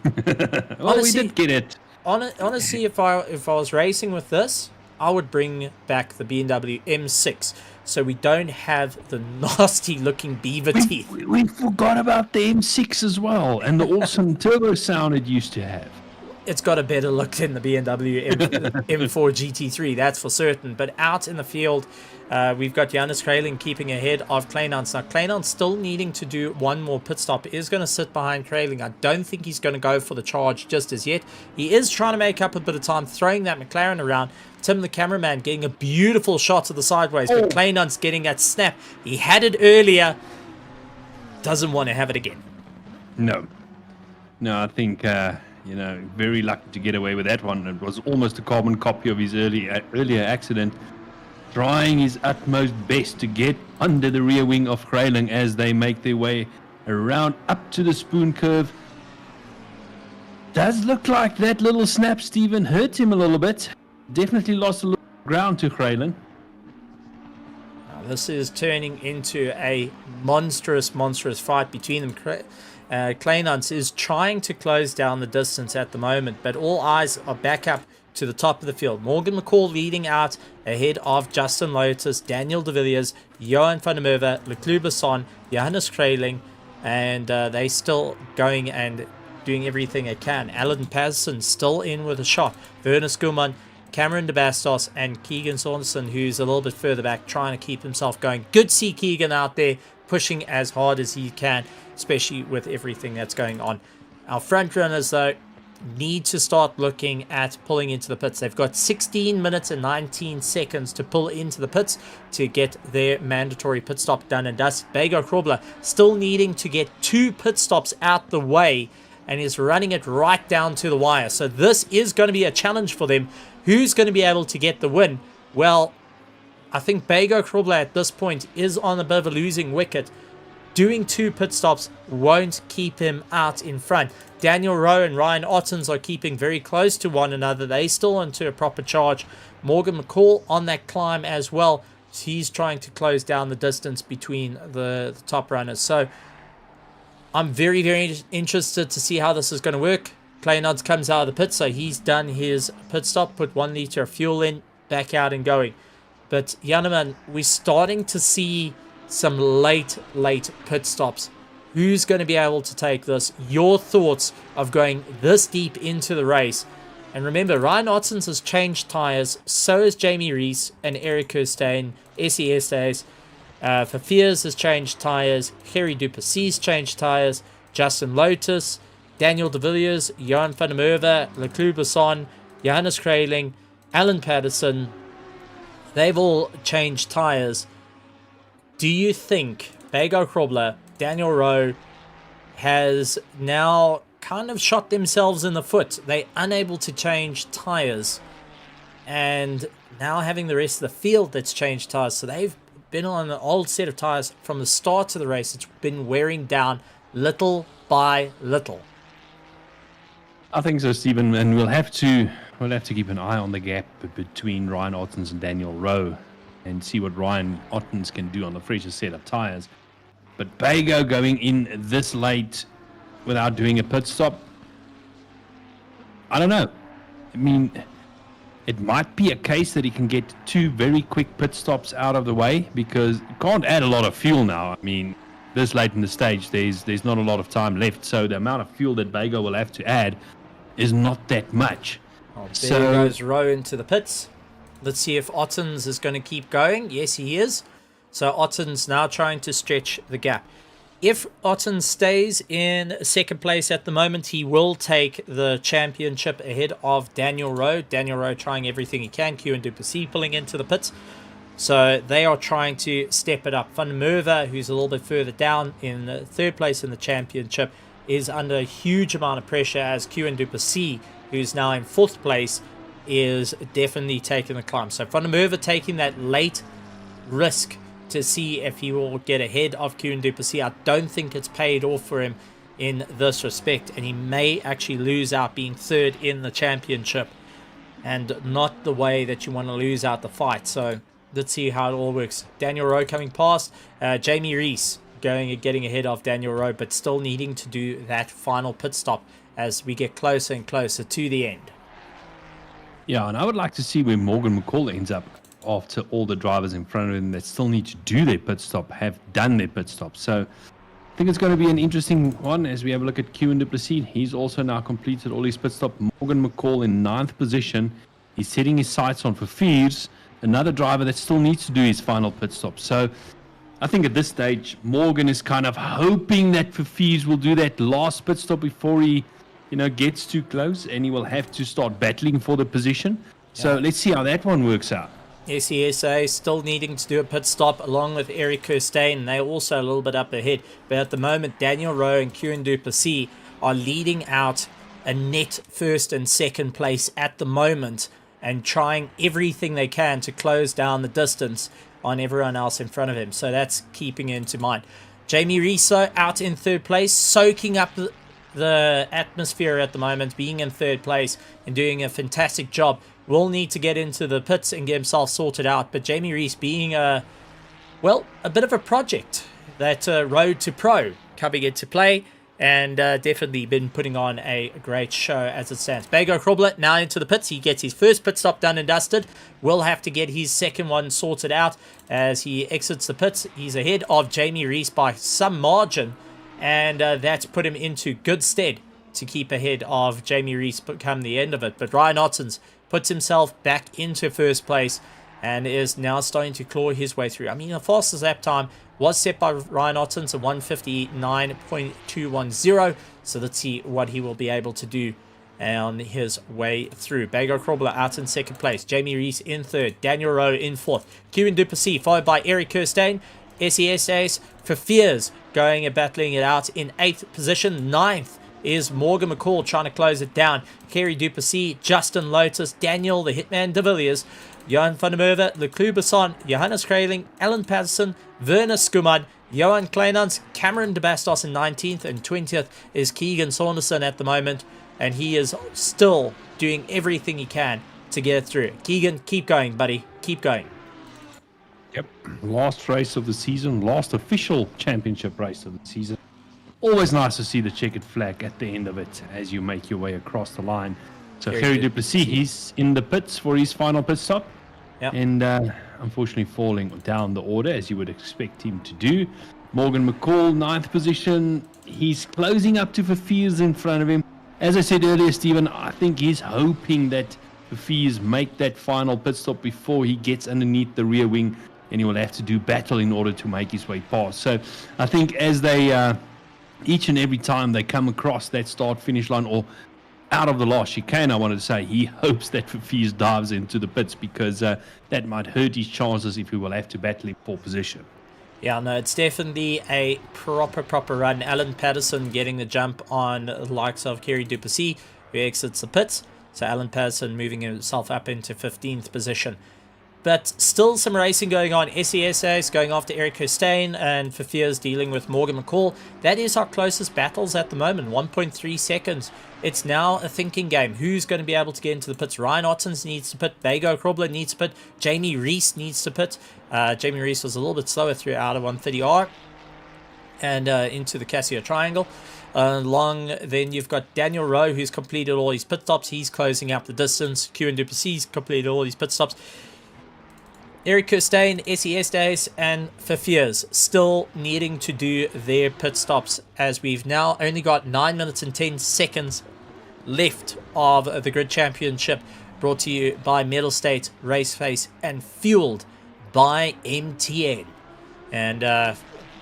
honestly, we did get it. Honestly, if I was racing with this, I would bring back the BMW M6 so we don't have the nasty looking beaver teeth. We forgot about the M6 as well and the awesome turbo sound it used to have. It's got a better look than the BMW M4 GT3, that's for certain. But out in the field, we've got Johannes Kraling keeping ahead of Kleinans. Now, Kleinans still needing to do one more pit stop. He is going to sit behind Kraling. I don't think he's going to go for the charge just as yet. He is trying to make up a bit of time, throwing that McLaren around. Tim, the cameraman, getting a beautiful shot of the sideways, but Kleinans getting that snap. He had it earlier. Doesn't want to have it again. No, I think... very lucky to get away with that one. It was almost a carbon copy of his earlier accident. Trying his utmost best to get under the rear wing of Kraling as they make their way around up to the spoon curve. Does look like that little snap, Stephen, hurt him a little bit. Definitely lost a little ground to Kraling. this is turning into a monstrous fight between them. Kleinans is trying to close down the distance at the moment, but all eyes are back up to the top of the field. Morgan McCall leading out ahead of Justin Lotus, Daniel de Villiers, Johan van der Merwe, Leclerc Besson, Johannes Kraling, and they still going and doing everything they can. Alan Patterson still in with a shot. Werner Skuman, Cameron de Bastos, and Keegan Saunderson, who's a little bit further back, trying to keep himself going. Good to see Keegan out there pushing as hard as he can, especially with everything that's going on. Our front runners, though, need to start looking at pulling into the pits. They've got 16 minutes and 19 seconds to pull into the pits to get their mandatory pit stop done and dusted. Bego Krobler still needing to get 2 pit stops out the way and is running it right down to the wire. So this is going to be a challenge for them. Who's going to be able to get the win? Well, I think Bego Krobler at this point is on a bit of a losing wicket. Doing 2 pit stops won't keep him out in front. Daniel Rowe and Ryan Ottens are keeping very close to one another. They still into a proper charge. Morgan McCall on that climb as well. He's trying to close down the distance between the top runners. So I'm very, very interested to see how this is going to work. Kleinans comes out of the pit, so he's done his pit stop, put 1 litre of fuel in, back out and going. But Janneman, we're starting to see some late pit stops. Who's going to be able to take this? Your thoughts of going this deep into the race. And remember, Ryan Ottens has changed tyres. So has Jamie Rees and Eric Kirstein. SES days. Fafirs has changed tyres. Harry Duplessis changed tyres. Justin Lotus. Daniel de Villiers. Johan van der Merwe. Leclerc Besson. Johannes Kraling. Alan Patterson. They've all changed tyres. Do you think Bego Krobler, Daniel Rowe, has now kind of shot themselves in the foot? They're unable to change tyres, and now having the rest of the field that's changed tyres. So they've been on an old set of tyres from the start of the race. It's been wearing down little by little. I think so, Stephen, and we'll have to keep an eye on the gap between Ryan Ottens and Daniel Rowe and see what Ryan Ottens can do on the fresher set of tyres. But Bego going in this late without doing a pit stop, I don't know. I mean, it might be a case that he can get 2 very quick pit stops out of the way, because you can't add a lot of fuel now. I mean, this late in the stage, there's not a lot of time left, so the amount of fuel that Bego will have to add is not that much. Oh, there goes Rowe into the pits. Let's see if Ottens is going to keep going. Yes, he is. So Ottens now trying to stretch the gap. If Ottens stays in second place at the moment, he will take the championship ahead of Daniel Rowe. Daniel Rowe trying everything he can. Q and Duplessis pulling into the pits. So they are trying to step it up. Van der Merwe, who's a little bit further down in third place in the championship, is under a huge amount of pressure, as Q and Duplessis, who's now in 4th place, is definitely taking the climb. So Van der Merwe taking that late risk to see if he will get ahead of Q and Duplessis. I don't think it's paid off for him in this respect, and he may actually lose out being 3rd in the championship, and not the way that you want to lose out the fight. So let's see how it all works. Daniel Rowe coming past. Jamie Rees getting ahead of Daniel Rowe, but still needing to do that final pit stop as we get closer and closer to the end. Yeah, and I would like to see where Morgan McCall ends up after all the drivers in front of him that still need to do their pit stop have done their pit stop. So I think it's going to be an interesting one as we have a look at Q and Duplessis. He's also now completed all his pit stop. Morgan McCall in 9th position. He's setting his sights on Fafirs, another driver that still needs to do his final pit stop. So I think at this stage, Morgan is kind of hoping that Fafirs will do that last pit stop before he gets too close, and he will have to start battling for the position. So let's see how that one works out. SESA still needing to do a pit stop along with Eric Kirstein. They're also a little bit up ahead. But at the moment, Daniel Rowe and Kieran Duplessis are leading out a net 1st and 2nd place at the moment, and trying everything they can to close down the distance on everyone else in front of him. So that's keeping into mind. Jamie Riso out in 3rd place, soaking up the atmosphere at the moment, being in 3rd place and doing a fantastic job. Will need to get into the pits and get himself sorted out, but Jamie Rees being a well, a bit of a project, that Road to Pro coming into play, and definitely been putting on a great show as it stands. Bago Krobler now into the pits. He gets his first pit stop done and dusted. Will have to get his second one sorted out as he exits the pits. He's ahead of Jamie Reese by some margin, and that's put him into good stead to keep ahead of Jamie Reese come the end of it. But Ryan Ottens puts himself back into first place and is now starting to claw his way through. I mean, the fastest lap time was set by Ryan Ottens at 1:59.210. So let's see what he will be able to do on his way through. Bago Krobler out in second place. Jamie Reese in third. Daniel Rowe in fourth. Kieran Duplessis followed by Eric Kirstein. SES Ace for Fears going and battling it out in 8th position. 9th is Morgan McCall trying to close it down. Kerry Duplessis, Justin Lotus, Daniel the Hitman de Villiers, Johan van der Merwe, Leclerc Besson, Johannes Kraling, Alan Patterson, Werner Skumad, Johan Kleinans, Cameron de Bastos in 19th, and 20th is Keegan Saunderson at the moment, and he is still doing everything he can to get through. Keegan, keep going, buddy. Keep going. Yep. Last race of the season, last official championship race of the season. Always nice to see the checkered flag at the end of it as you make your way across the line. So Kerry Duplessis, he's in the pits for his final pit stop. Yep. And unfortunately falling down the order as you would expect him to do. Morgan McCall, 9th position. He's closing up to Fafirs in front of him. As I said earlier, Stephen, I think he's hoping that Fafirs make that final pit stop before he gets underneath the rear wing, and he will have to do battle in order to make his way past. So I think as they, each and every time they come across that start-finish line, or out of the last chicane, I wanted to say, he hopes that Fafirs dives into the pits, because that might hurt his chances if he will have to battle in pole position. Yeah, no, it's definitely a proper run. Alan Patterson getting the jump on the likes of Kerry Duplessis, who exits the pits. So Alan Patterson moving himself up into 15th position. But still some racing going on. SES going after Eric Hustain, and Fafirs dealing with Morgan McCall. That is our closest battles at the moment, 1.3 seconds. It's now a thinking game. Who's going to be able to get into the pits? Ryan Ottens needs to pit. Bago Krobler needs to pit. Jamie Reese needs to pit. Jamie Reese was a little bit slower through out of 130R and into the Casio Triangle. Then you've got Daniel Rowe, who's completed all his pit stops. He's closing up the distance. Kieran Duplessis completed all his pit stops. Eric Kirstein, SES Days, and Fafirs still needing to do their pit stops, as we've now only got 9 minutes and 10 seconds left of the Grid Championship, brought to you by Mettlestate, RaceFace, and fueled by MTN. And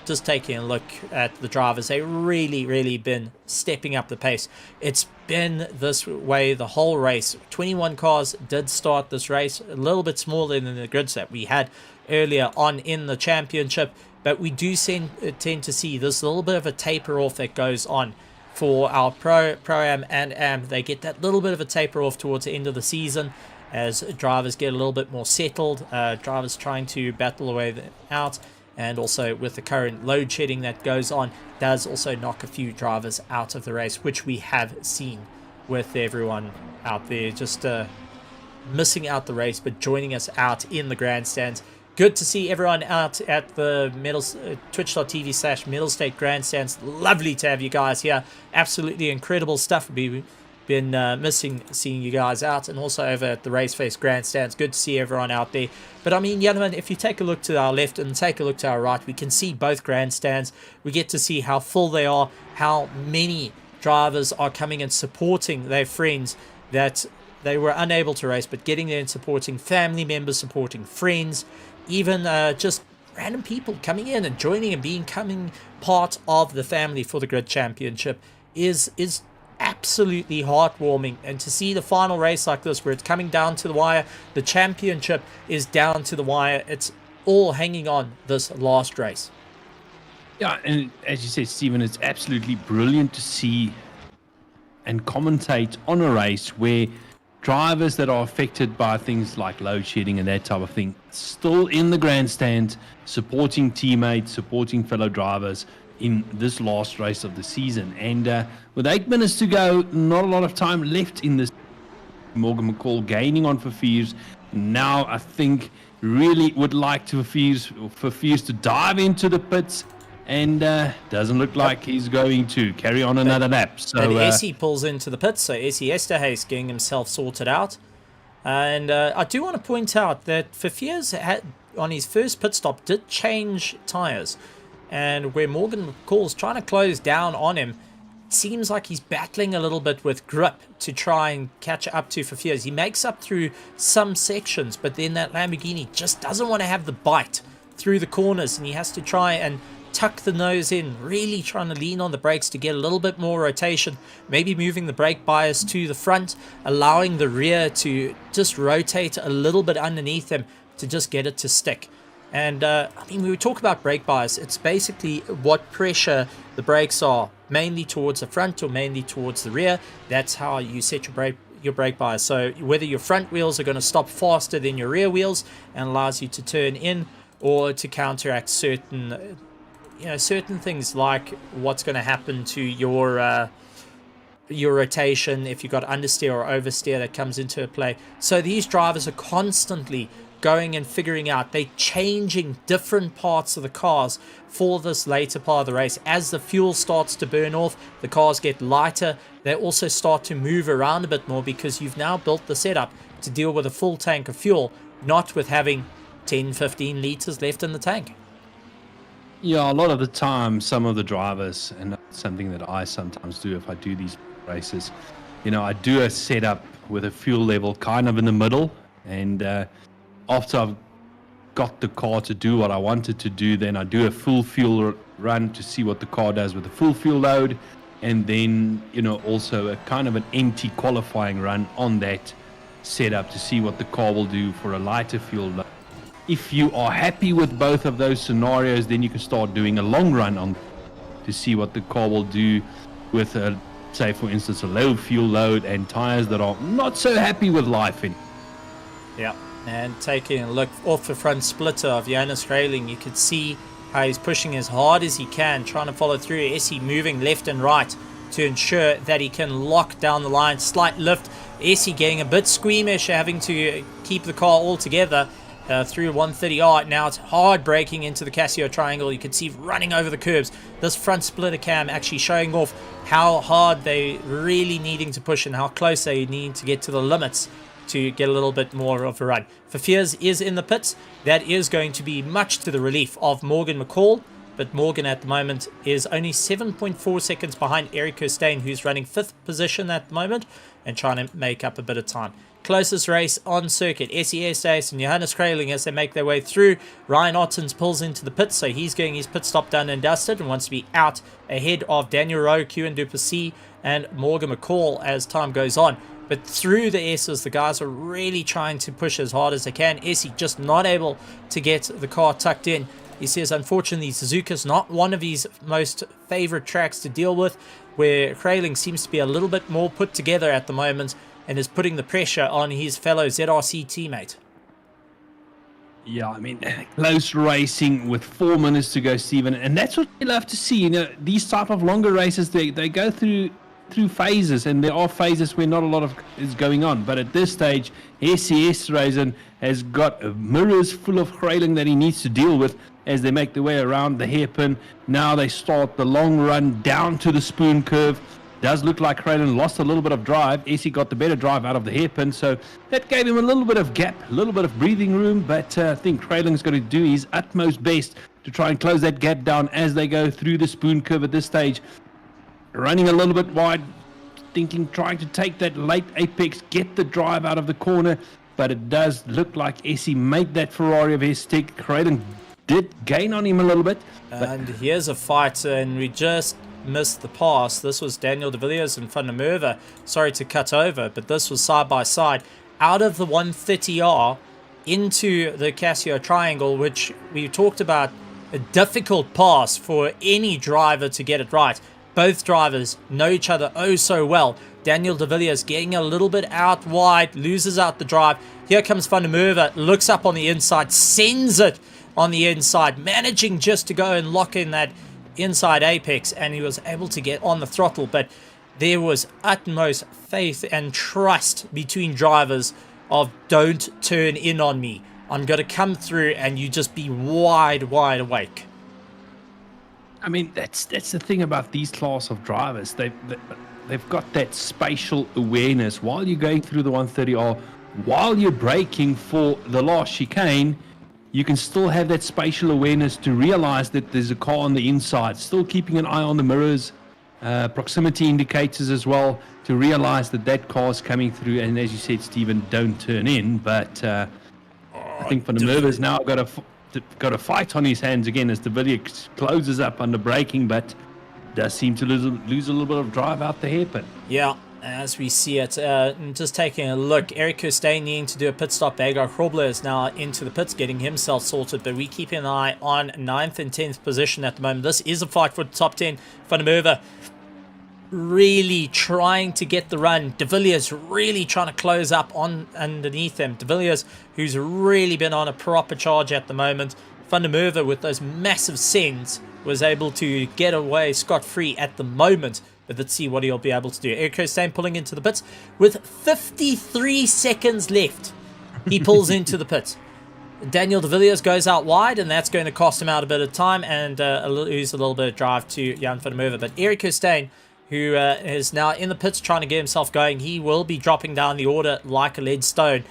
just taking a look at the drivers, they've really been stepping up the pace. It's been this way the whole race. 21 cars did start this race, a little bit smaller than the grids that we had earlier on in the championship, but we do tend to see this little bit of a taper off that goes on for our Pro-Am and Am. They get that little bit of a taper off towards the end of the season as drivers get a little bit more settled, drivers trying to battle away out. And also with the current load shedding that goes on, does also knock a few drivers out of the race, which we have seen with everyone out there just missing out the race, but joining us out in the grandstands. Good to see everyone out at the twitch.tv/Mettlestate grandstands. Lovely to have you guys here. Absolutely incredible stuff. We've been missing seeing you guys out, and also over at the RaceFace grandstands. Good to see everyone out there. But I mean, gentlemen, if you take a look to our left and take a look to our right, we can see both grandstands. We get to see how full they are, how many drivers are coming and supporting their friends that they were unable to race, but getting there and supporting family members, supporting friends, even just random people coming in and joining and becoming part of the family for the Grid Championship is absolutely heartwarming. And to see the final race like this, where it's coming down to the wire, the championship is down to the wire, it's all hanging on this last race. Yeah, and as you said, Stephen, it's absolutely brilliant to see and commentate on a race where drivers that are affected by things like load shedding and that type of thing still in the grandstand, supporting teammates, supporting fellow drivers in this last race of the season. And with 8 minutes to go, not a lot of time left in this. Morgan McCall gaining on Fafirs. Now I think really would like to refuse to dive into the pits, and doesn't look like he's going to carry on another lap. So and Essie pulls into the pits, so Essie Esterhuis getting himself sorted out. And I do want to point out that Fafiers on his first pit stop did change tyres, and where Morgan McCall's trying to close down on him, it seems like he's battling a little bit with grip to try and catch up to Fafiers. He makes up through some sections, but then that Lamborghini just doesn't want to have the bite through the corners, and he has to try and tuck the nose in, really trying to lean on the brakes to get a little bit more rotation, maybe moving the brake bias to the front, allowing the rear to just rotate a little bit underneath them to just get it to stick. And I mean, when we talk about brake bias, it's basically what pressure the brakes are, mainly towards the front or mainly towards the rear. That's how you set your brake bias. So whether your front wheels are going to stop faster than your rear wheels and allows you to turn in, or to counteract certain things like what's going to happen to your rotation if you've got understeer or oversteer that comes into play. So these drivers are constantly going and figuring out, they're changing different parts of the cars for this later part of the race. As the fuel starts to burn off, the cars get lighter. They also start to move around a bit more because you've now built the setup to deal with a full tank of fuel, not with having 10-15 liters left in the tank. Yeah, a lot of the time, some of the drivers, and that's something that I sometimes do if I do these races, I do a setup with a fuel level kind of in the middle, and after I've got the car to do what I wanted to do, then I do a full fuel run to see what the car does with a full fuel load, and then, also a kind of an empty qualifying run on that setup to see what the car will do for a lighter fuel load. If you are happy with both of those scenarios, then you can start doing a long run on to see what the car will do with, say, for instance, a low fuel load and tires that are not so happy with life in. Yeah, and taking a look off the front splitter of Jonas Grayling, you could see how he's pushing as hard as he can, trying to follow through. Essie moving left and right to ensure that he can lock down the line. Slight lift. Essie getting a bit squeamish, having to keep the car all together. Through 130R. Now it's hard braking into the Casio triangle. You can see running over the curbs. This front splitter cam actually showing off how hard they really needing to push and how close they need to get to the limits to get a little bit more of a run. Fafiers is in the pits. That is going to be much to the relief of Morgan McCall, but Morgan at the moment is only 7.4 seconds behind Eric Kirstein, who's running 5th position at the moment and trying to make up a bit of time. Closest race on circuit, Essie Esterhuis and Johannes Grayling as they make their way through. Ryan Ottens pulls into the pits, so he's getting his pit stop done and dusted and wants to be out ahead of Daniel Rowe, Kewan Duplessis and Morgan McCall as time goes on. But through the S's, the guys are really trying to push as hard as they can. Essie just not able to get the car tucked in. He says, unfortunately, Suzuka's not one of his most favorite tracks to deal with, where Grayling seems to be a little bit more put together at the moment and is putting the pressure on his fellow ZRC teammate. Yeah, I mean, close racing with 4 minutes to go, Stephen, and that's what we love to see. These type of longer races, they go through phases, and there are phases where not a lot of is going on. But at this stage, Essie Esterhuis has got mirrors full of Grayling that he needs to deal with as they make their way around the hairpin. Now they start the long run down to the spoon curve. Does look like Grayling lost a little bit of drive. Essie got the better drive out of the hairpin, so that gave him a little bit of gap, a little bit of breathing room, but I think Grayling's going to do his utmost best to try and close that gap down as they go through the spoon curve at this stage. Running a little bit wide, trying to take that late apex, get the drive out of the corner, but it does look like Essie made that Ferrari of his stick. Grayling did gain on him a little bit. And here's a fight, and we just missed the pass. This was Daniel de Villiers and Van der Merwe. Sorry to cut over, but this was side by side out of the 130R into the Casio triangle, which we talked about, a difficult pass for any driver to get it right. Both drivers know each other oh so well. Daniel de Villiers getting a little bit out wide, loses out the drive. Here comes Van der Merwe, looks up on the inside, sends it on the inside, managing just to go and lock in that inside apex, and he was able to get on the throttle. But there was utmost faith and trust between drivers of don't turn in on me. I'm going to come through and you just be wide awake. I mean, that's the thing about these class of drivers. They've got that spatial awareness while you're going through the 130R, while you're braking for the last chicane. You can still have that spatial awareness to realize that there's a car on the inside, still keeping an eye on the mirrors, proximity indicators as well, to realize that that car's coming through. And as you said, Stephen, don't turn in. But I think Van der Merwe's now got a fight on his hands again as De Villiers closes up under braking, but does seem to lose a little bit of drive out the hairpin. Yeah. As we see it, just taking a look, Eric Kirstein needing to do a pit stop. Vegard Grobler is now into the pits, getting himself sorted, but we keep an eye on 9th and 10th position at the moment. This is a fight for the top 10. Van der Merwe really trying to get the run. De Villiers really trying to close up on underneath him. De Villiers, who's really been on a proper charge at the moment. Van der Merwe, with those massive sends, was able to get away scot-free at the moment. But let's see what he'll be able to do. Eric Kirstein pulling into the pits with 53 seconds left. He pulls into the pits. Daniel De Villiers goes out wide, and that's going to cost him out a bit of time and lose a little bit of drive to Jan van der Merwe. But Eric Kirstein, who is now in the pits trying to get himself going, he will be dropping down the order like a lead stone.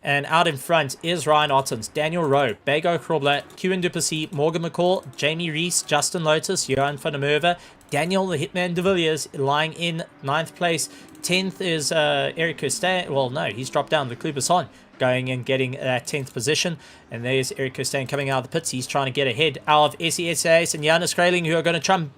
And out in front is Ryan Ottens, Daniel Rowe, Bego Krobler, Kieran Duplessis, Morgan McCall, Jamie Rees, Justin Lotus, Johan van der Merwe, Daniel the Hitman De Villiers lying in 9th place. 10th is Eric Kirstein. Well, no, he's dropped down. The Klubus on going and getting that 10th position. And there's Eric Kirstein coming out of the pits. He's trying to get ahead of SESAS and Janus Grayling, who are going to try and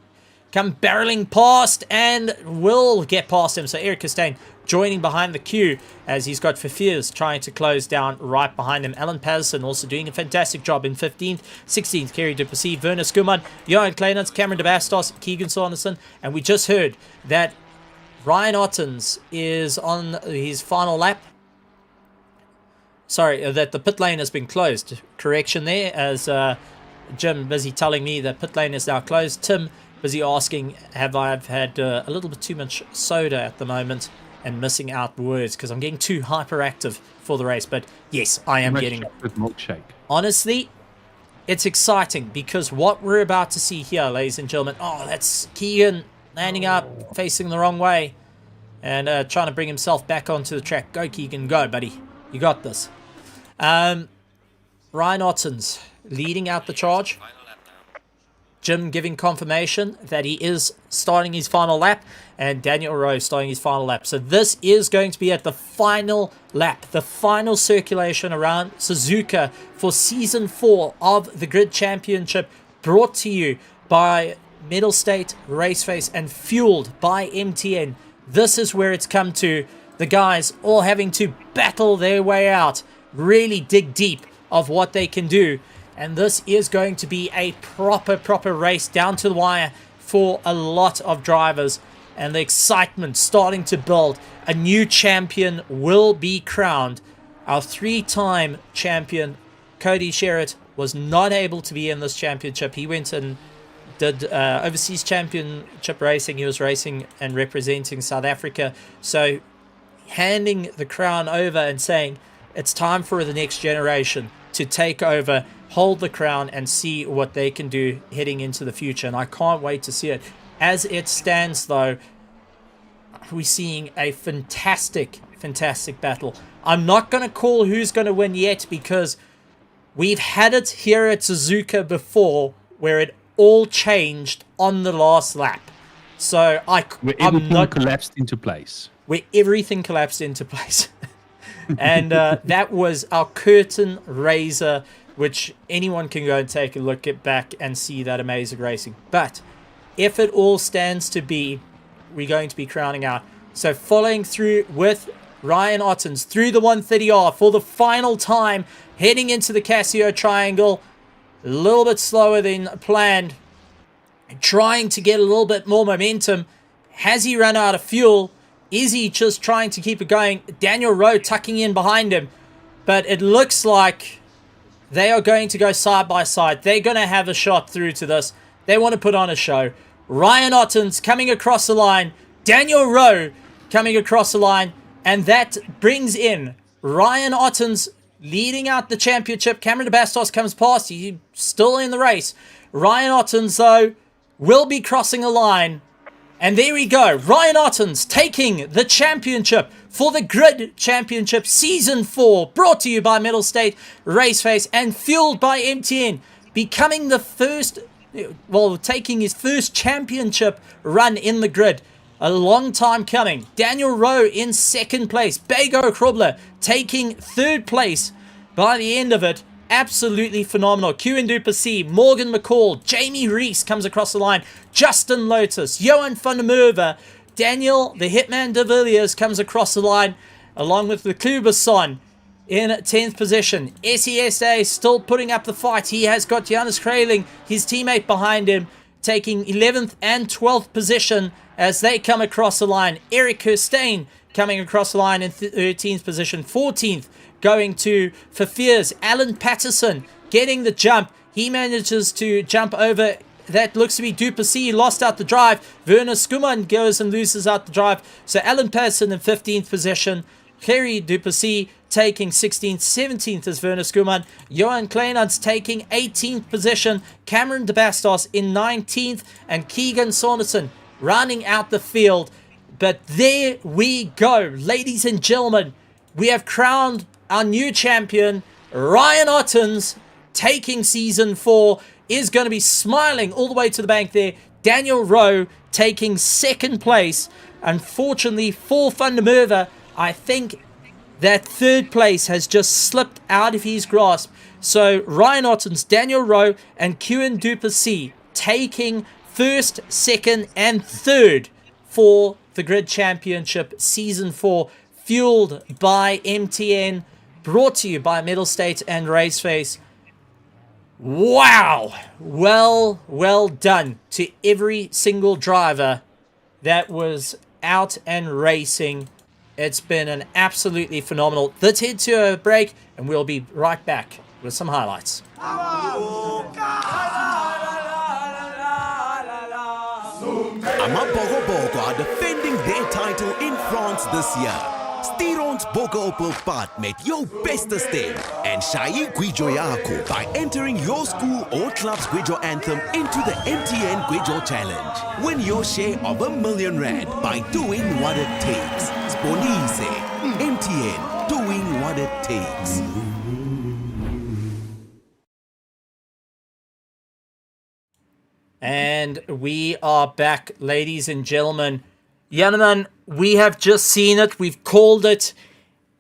come barreling past and will get past him. So Eric Kirstein joining behind the queue as he's got Fafirs trying to close down right behind him. Alan Patterson also doing a fantastic job in 15th. 16th, Kerry Duplessis, Werner Skuman, Johan Kleinans, Cameron de Bastos, Keegan Saunderson. And we just heard that Ryan Ottens is on his final lap. Sorry, that the pit lane has been closed. Correction there, as Jim busy telling me that pit lane is now closed. Tim busy asking, have I had a little bit too much soda at the moment and missing out words because I'm getting too hyperactive for the race. But yes, I am getting chocolate milkshake. Honestly, it's exciting because what we're about to see here, ladies and gentlemen, that's Keegan landing up, facing the wrong way, and trying to bring himself back onto the track. Go, Keegan, go, buddy. You got this. Ryan Ottens leading out the charge. Jim giving confirmation that he is starting his final lap, and Daniel Rowe starting his final lap. So this is going to be at the final lap, the final circulation around Suzuka for Season 4 of the Grid Championship, brought to you by Mettlestate, RaceFace, and fueled by MTN. This is where it's come to. The guys all having to battle their way out, really dig deep of what they can do. And this is going to be a proper race down to the wire for a lot of drivers. And the excitement starting to build. A new champion will be crowned. Our 3-time champion, Cody Sherritt, was not able to be in this championship. He went and did overseas championship racing. He was racing and representing South Africa. So handing the crown over and saying, it's time for the next generation to take over, hold the crown, and see what they can do heading into the future. And I can't wait to see it. As it stands, though, we're seeing a fantastic battle. I'm not going to call who's going to win yet, because we've had it here at Suzuka before where it all changed on the last lap. So everything collapsed into place. Where everything collapsed into place. And that was our curtain raiser, which anyone can go and take a look at back and see that amazing racing. But if it all stands to be, we're going to be crowning out. So following through with Ryan Ottens through the 130R for the final time, heading into the Casio Triangle, a little bit slower than planned, trying to get a little bit more momentum. Has he run out of fuel? Is he just trying to keep it going? Daniel Rowe tucking in behind him. But it looks like they are going to go side by side. They're going to have a shot through to this. They want to put on a show. Ryan Ottens coming across the line. Daniel Rowe coming across the line. And that brings in Ryan Ottens leading out the championship. Cameron de Bastos comes past. He's still in the race. Ryan Ottens, though, will be crossing a line. And there we go. Ryan Ottens taking the championship for the Grid Championship Season 4. Brought to you by Mettlestate, RaceFace, and fueled by MTN. Becoming the first, taking his first championship run in the grid. A long time coming. Daniel Rowe in second place. Bego Krobler taking third place by the end of it. Absolutely phenomenal. Q and Duplessis, Morgan McCall, Jamie Reese comes across the line. Justin Lotus, Johan van der Merwe, Daniel, the Hitman de Villiers comes across the line, along with the Kluberson in 10th position. SESA still putting up the fight. He has got Johannes Kraling, his teammate, behind him, taking 11th and 12th position as they come across the line. Eric Kirstein coming across the line in 13th position. 14th going to Fafirs. Alan Patterson getting the jump. He manages to jump over. That looks to be Duplessis. Lost out the drive. Werner Skuman goes and loses out the drive. So Alan Patterson in 15th position. Kerry Duplessis taking 16th. 17th is Werner Skuman. Johan Kleinans taking 18th position. Cameron de Bastos in 19th. And Keegan Saunderson rounding out the field. But there we go. Ladies and gentlemen, we have crowned our new champion. Ryan Ottens, taking Season 4, is going to be smiling all the way to the bank there. Daniel Rowe taking second place. Unfortunately for Van der Merwe, I think that third place has just slipped out of his grasp. So Ryan Ottens, Daniel Rowe, and Kieran Duplessis taking first, second, and third for the Grid Championship Season 4, fueled by MTN, brought to you by Mettlestate and RaceFace. Wow! Well done to every single driver that was out and racing. It's been an absolutely phenomenal. Let's head to a break and we'll be right back with some highlights. Amabogo are defending their title in France this year. Stuur ons bokke op hul pad met jou beste stem en shai Gwijo yako by entering your school or club's Gwijo anthem into the MTN Gwijo Challenge. Win your share of R1 million by doing what it takes. Sponise, MTN, doing what it takes. And we are back, ladies and gentlemen. Gentlemen, we have just seen it. We've called it.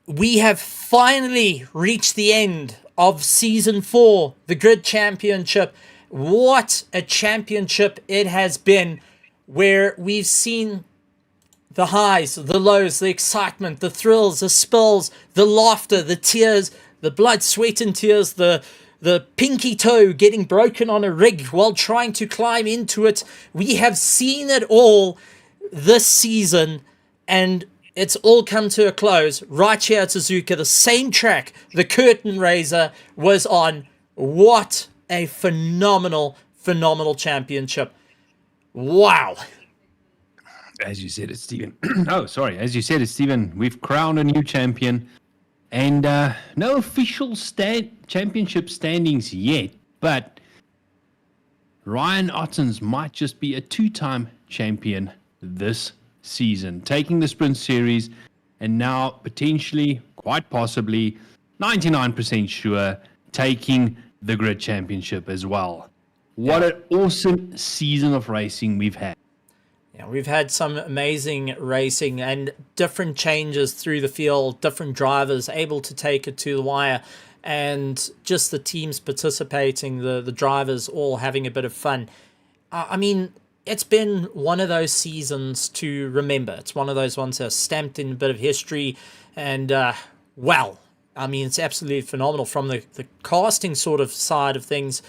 We have finally reached the end of Season 4, the Grid Championship. What a championship it has been, where we've seen the highs, the lows, the excitement, the thrills, the spills, the laughter, the tears, the blood, sweat and tears, the pinky toe getting broken on a rig while trying to climb into it. We have seen it all this season, and it's all come to a close right here at Suzuka, the same track the curtain raiser was on. What a phenomenal championship. Wow. As you said it, Stephen. As you said it, Stephen, we've crowned a new champion. And no official championship standings yet, but Ryan Ottens might just be a two-time champion this season, taking the Sprint Series and now potentially, quite possibly, 99% sure, taking the Grid Championship as well. What an awesome season of racing we've had. Yeah, we've had some amazing racing and different changes through the field, different drivers able to take it to the wire, and just the teams participating, the drivers all having a bit of fun. I mean, it's been one of those seasons to remember. It's one of those ones that are stamped in a bit of history, and I mean, it's absolutely phenomenal from the casting sort of side of things.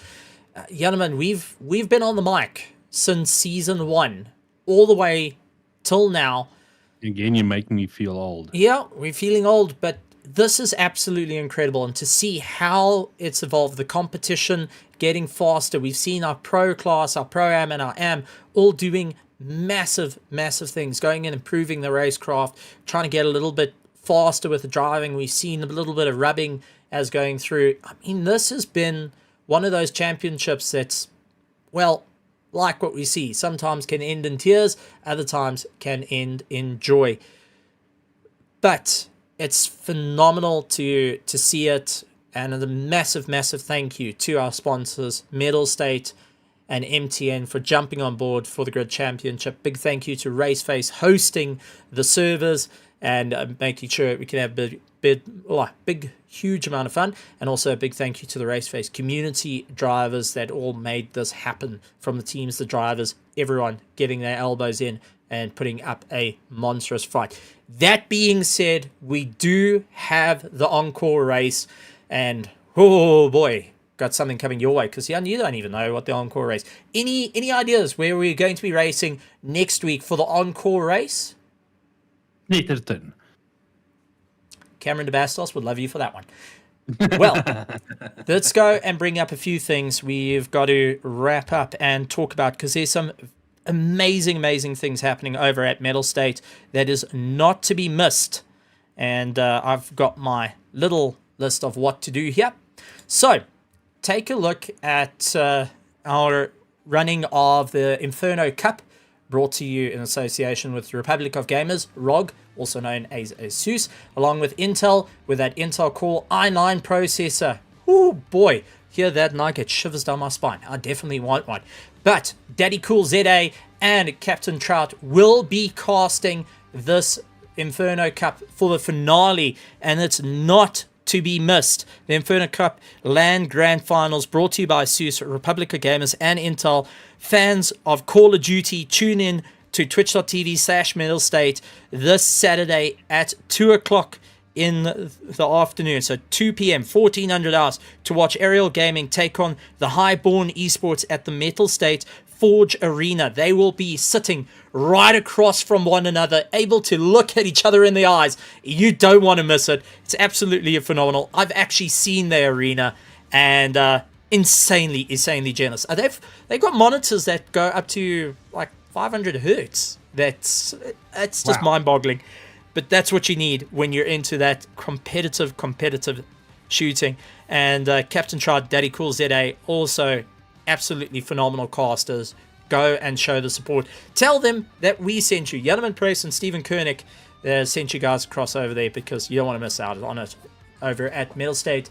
Gentlemen, we've been on the mic since Season 1. All the way till now. Again, you're making me feel old. Yeah, we're feeling old, but this is absolutely incredible. And to see how it's evolved, the competition getting faster. We've seen our pro class, our pro-am and our am all doing massive things, going and improving the racecraft, trying to get a little bit faster with the driving. We've seen a little bit of rubbing as going through. I mean, this has been one of those championships that's, well, like what we see. Sometimes can end in tears, other times can end in joy. But it's phenomenal to see it. And a massive, massive thank you to our sponsors, Mettlestate and MTN, for jumping on board for the Grid Championship. Big thank you to RaceFace hosting the servers and making sure we can have big, huge amount of fun. And also a big thank you to the RaceFace community drivers that all made this happen, from the teams, the drivers, everyone getting their elbows in and putting up a monstrous fight. That being said, we do have the encore race. And, oh boy, got something coming your way, because you don't even know what the encore race. Any ideas where we're going to be racing next week for the encore race? Netterton. Cameron de Bastos would love you for that one. Well, let's go and bring up a few things we've got to wrap up and talk about, because there's some amazing things happening over at Mettlestate that is not to be missed. And I've got my little list of what to do here. So take a look at our running of the Inferno Cup, brought to you in association with Republic of Gamers, ROG, also known as ASUS, along with Intel, with that Intel Core i9 processor. Oh boy, hear that and I get shivers down my spine. I definitely want one. But Daddy Cool ZA and Captain Trout will be casting this Inferno Cup for the finale, and it's not to be missed. The Inferno Cup LAN Grand Finals, brought to you by ASUS, Republic of Gamers, and Intel. Fans of Call of Duty, tune in to twitch.tv/Mettlestate this Saturday at 2 o'clock in the afternoon. So 2 p.m., 1400 hours, to watch Aerial Gaming take on the Highborn Esports at the Mettlestate Forge Arena. They will be sitting right across from one another, able to look at each other in the eyes. You don't want to miss it. It's absolutely phenomenal. I've actually seen their arena, and insanely generous. They've got monitors that go up to like 500 hertz. It's just mind-boggling. But that's what you need when you're into that competitive shooting. And Captain Trout, Daddy Cool ZA, also absolutely phenomenal casters. Go and show the support. Tell them that we sent you. Yellowman Press and Stephen Koenig sent you guys across over there, because you don't want to miss out on it over at Mettlestate.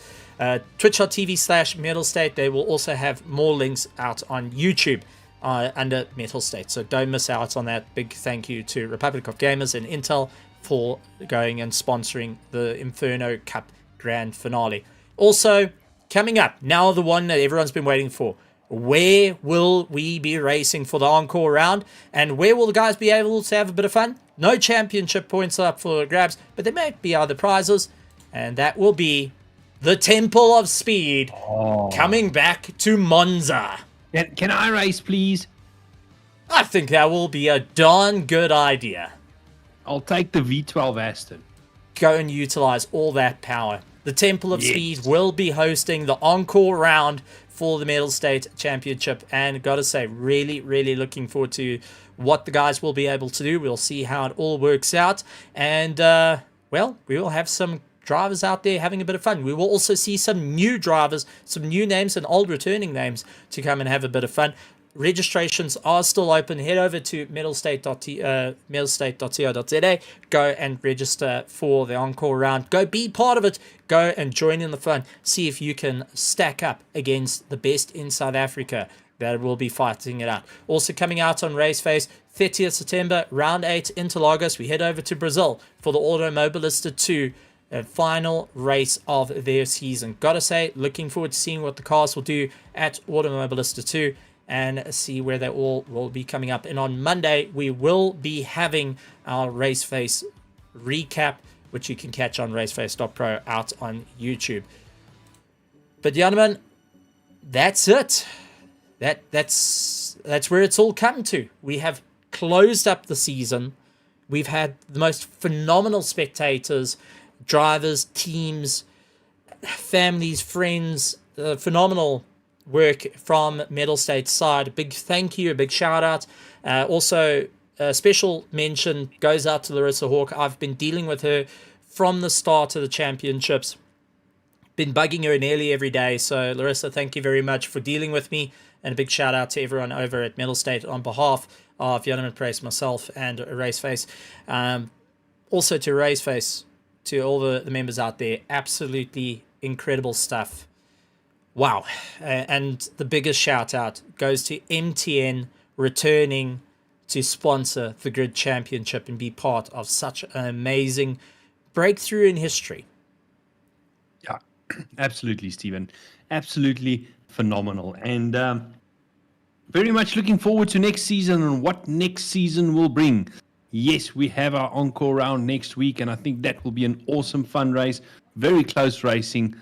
Twitch.tv/Mettlestate. They will also have more links out on YouTube under Mettlestate. So don't miss out on that. Big thank you to Republic of Gamers and Intel for going and sponsoring the Inferno Cup Grand Finale. Also, coming up, now the one that everyone's been waiting for. Where will we be racing for the encore round? And where will the guys be able to have a bit of fun? No championship points up for grabs, but there may be other prizes. And that will be the Temple of Speed coming back to Monza. Can I race, please? I think that will be a darn good idea. I'll take the V12 Aston. Go and utilize all that power. The Temple of Speed will be hosting the encore round for the Mettlestate Championship, and gotta say, really looking forward to what the guys will be able to do. We'll see how it all works out, and well, we will have some drivers out there having a bit of fun. We will also see some new drivers, some new names and old returning names to come and have a bit of fun. Registrations are still open. Head over to mettlestate.co.za. Go and register for the encore round. Go be part of it. Go and join in the fun. See if you can stack up against the best in South Africa that will be fighting it out. Also coming out on RaceFace, 30th September, round 8, Interlagos. We head over to Brazil for the Automobilista 2 final race of their season. Gotta say, looking forward to seeing what the cars will do at Automobilista 2. And see where they all will be coming up. And on Monday, we will be having our RaceFace recap, which you can catch on RaceFace.Pro out on YouTube. But gentlemen, that's it. That's where it's all come to. We have closed up the season. We've had the most phenomenal spectators, drivers, teams, families, friends, phenomenal work from Mettlestate's side. A big thank you, a big shout out. Also, a special mention goes out to Larissa Hawk. I've been dealing with her from the start of the championships. been bugging her nearly every day. So Larissa, thank you very much for dealing with me, and a big shout out to everyone over at Mettlestate on behalf of Jan Price, myself, and RaceFace. Also to RaceFace, to all the members out there, absolutely incredible stuff. Wow. And the biggest shout out goes to MTN returning to sponsor the Grid Championship and be part of such an amazing breakthrough in history. Yeah, absolutely, Stephen. Absolutely phenomenal. And very much looking forward to next season and what next season will bring. Yes, we have our encore round next week, and I think that will be an awesome fun race. Very close racing.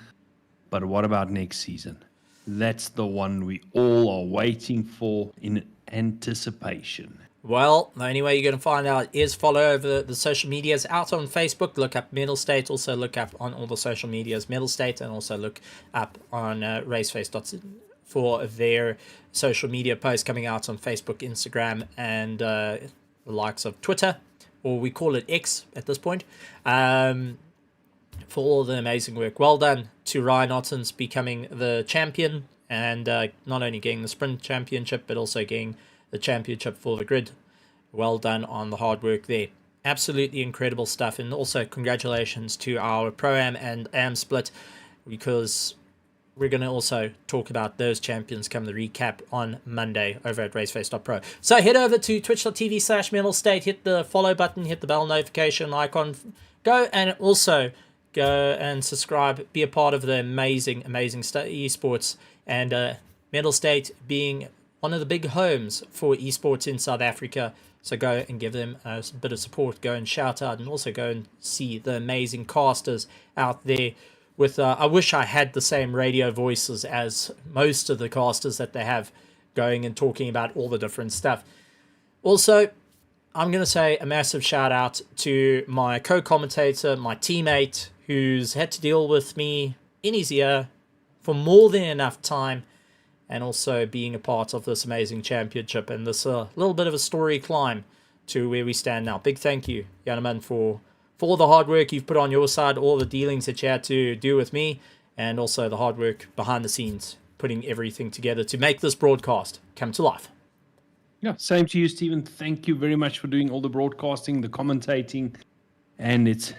But what about next season? That's the one we all are waiting for in anticipation. Well, the only way you're going to find out is follow over the social medias out on Facebook. Look up Mettlestate. Also look up on all the social medias Mettlestate, and also look up on RaceFace.Pro for their social media posts coming out on Facebook, Instagram, and the likes of Twitter, or we call it X at this point, for all the amazing work. Well done to Ryan Ottens becoming the champion, and not only getting the sprint championship, but also getting the championship for the grid. Well done on the hard work there. Absolutely incredible stuff. And also congratulations to our Pro-Am and Am split, because we're going to also talk about those champions come the recap on Monday over at RaceFace.Pro. So head over to twitch.tv/Mettlestate, hit the follow button, hit the bell notification icon, go and also go and subscribe, be a part of the amazing esports, and Mettlestate being one of the big homes for esports in South Africa. So go and give them a bit of support, go and shout out, and also go and see the amazing casters out there. With I wish I had the same radio voices as most of the casters that they have, going and talking about all the different stuff. Also, I'm going to say a massive shout out to my co-commentator, my teammate, who's had to deal with me in his ear for more than enough time, and also being a part of this amazing championship and this little bit of a story climb to where we stand now. Big thank you, Janeman, for all the hard work you've put on your side, all the dealings that you had to do with me, and also the hard work behind the scenes, putting everything together to make this broadcast come to life. Yeah, same to you, Stephen. Thank you very much for doing all the broadcasting, the commentating, and it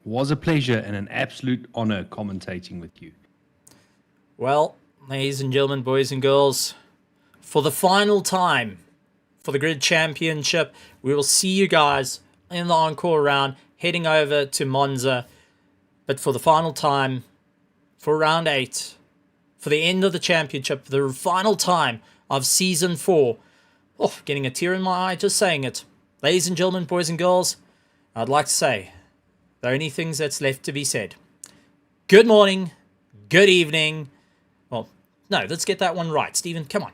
was a pleasure and an absolute honor commentating with you. Well, ladies and gentlemen, boys and girls, for the final time for the Grid Championship, we will see you guys in the encore round, heading over to Monza. But for the final time, for round 8, for the end of the championship, the final time of season 4. Oh, getting a tear in my eye just saying it. Ladies and gentlemen, boys and girls, I'd like to say the only things that's left to be said. Good morning, good evening. Well, no, let's get that one right. Stephen, come on.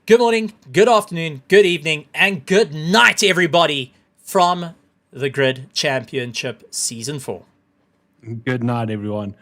Good morning, good afternoon, good evening, and good night, everybody, from the Grid Championship Season 4. Good night, everyone.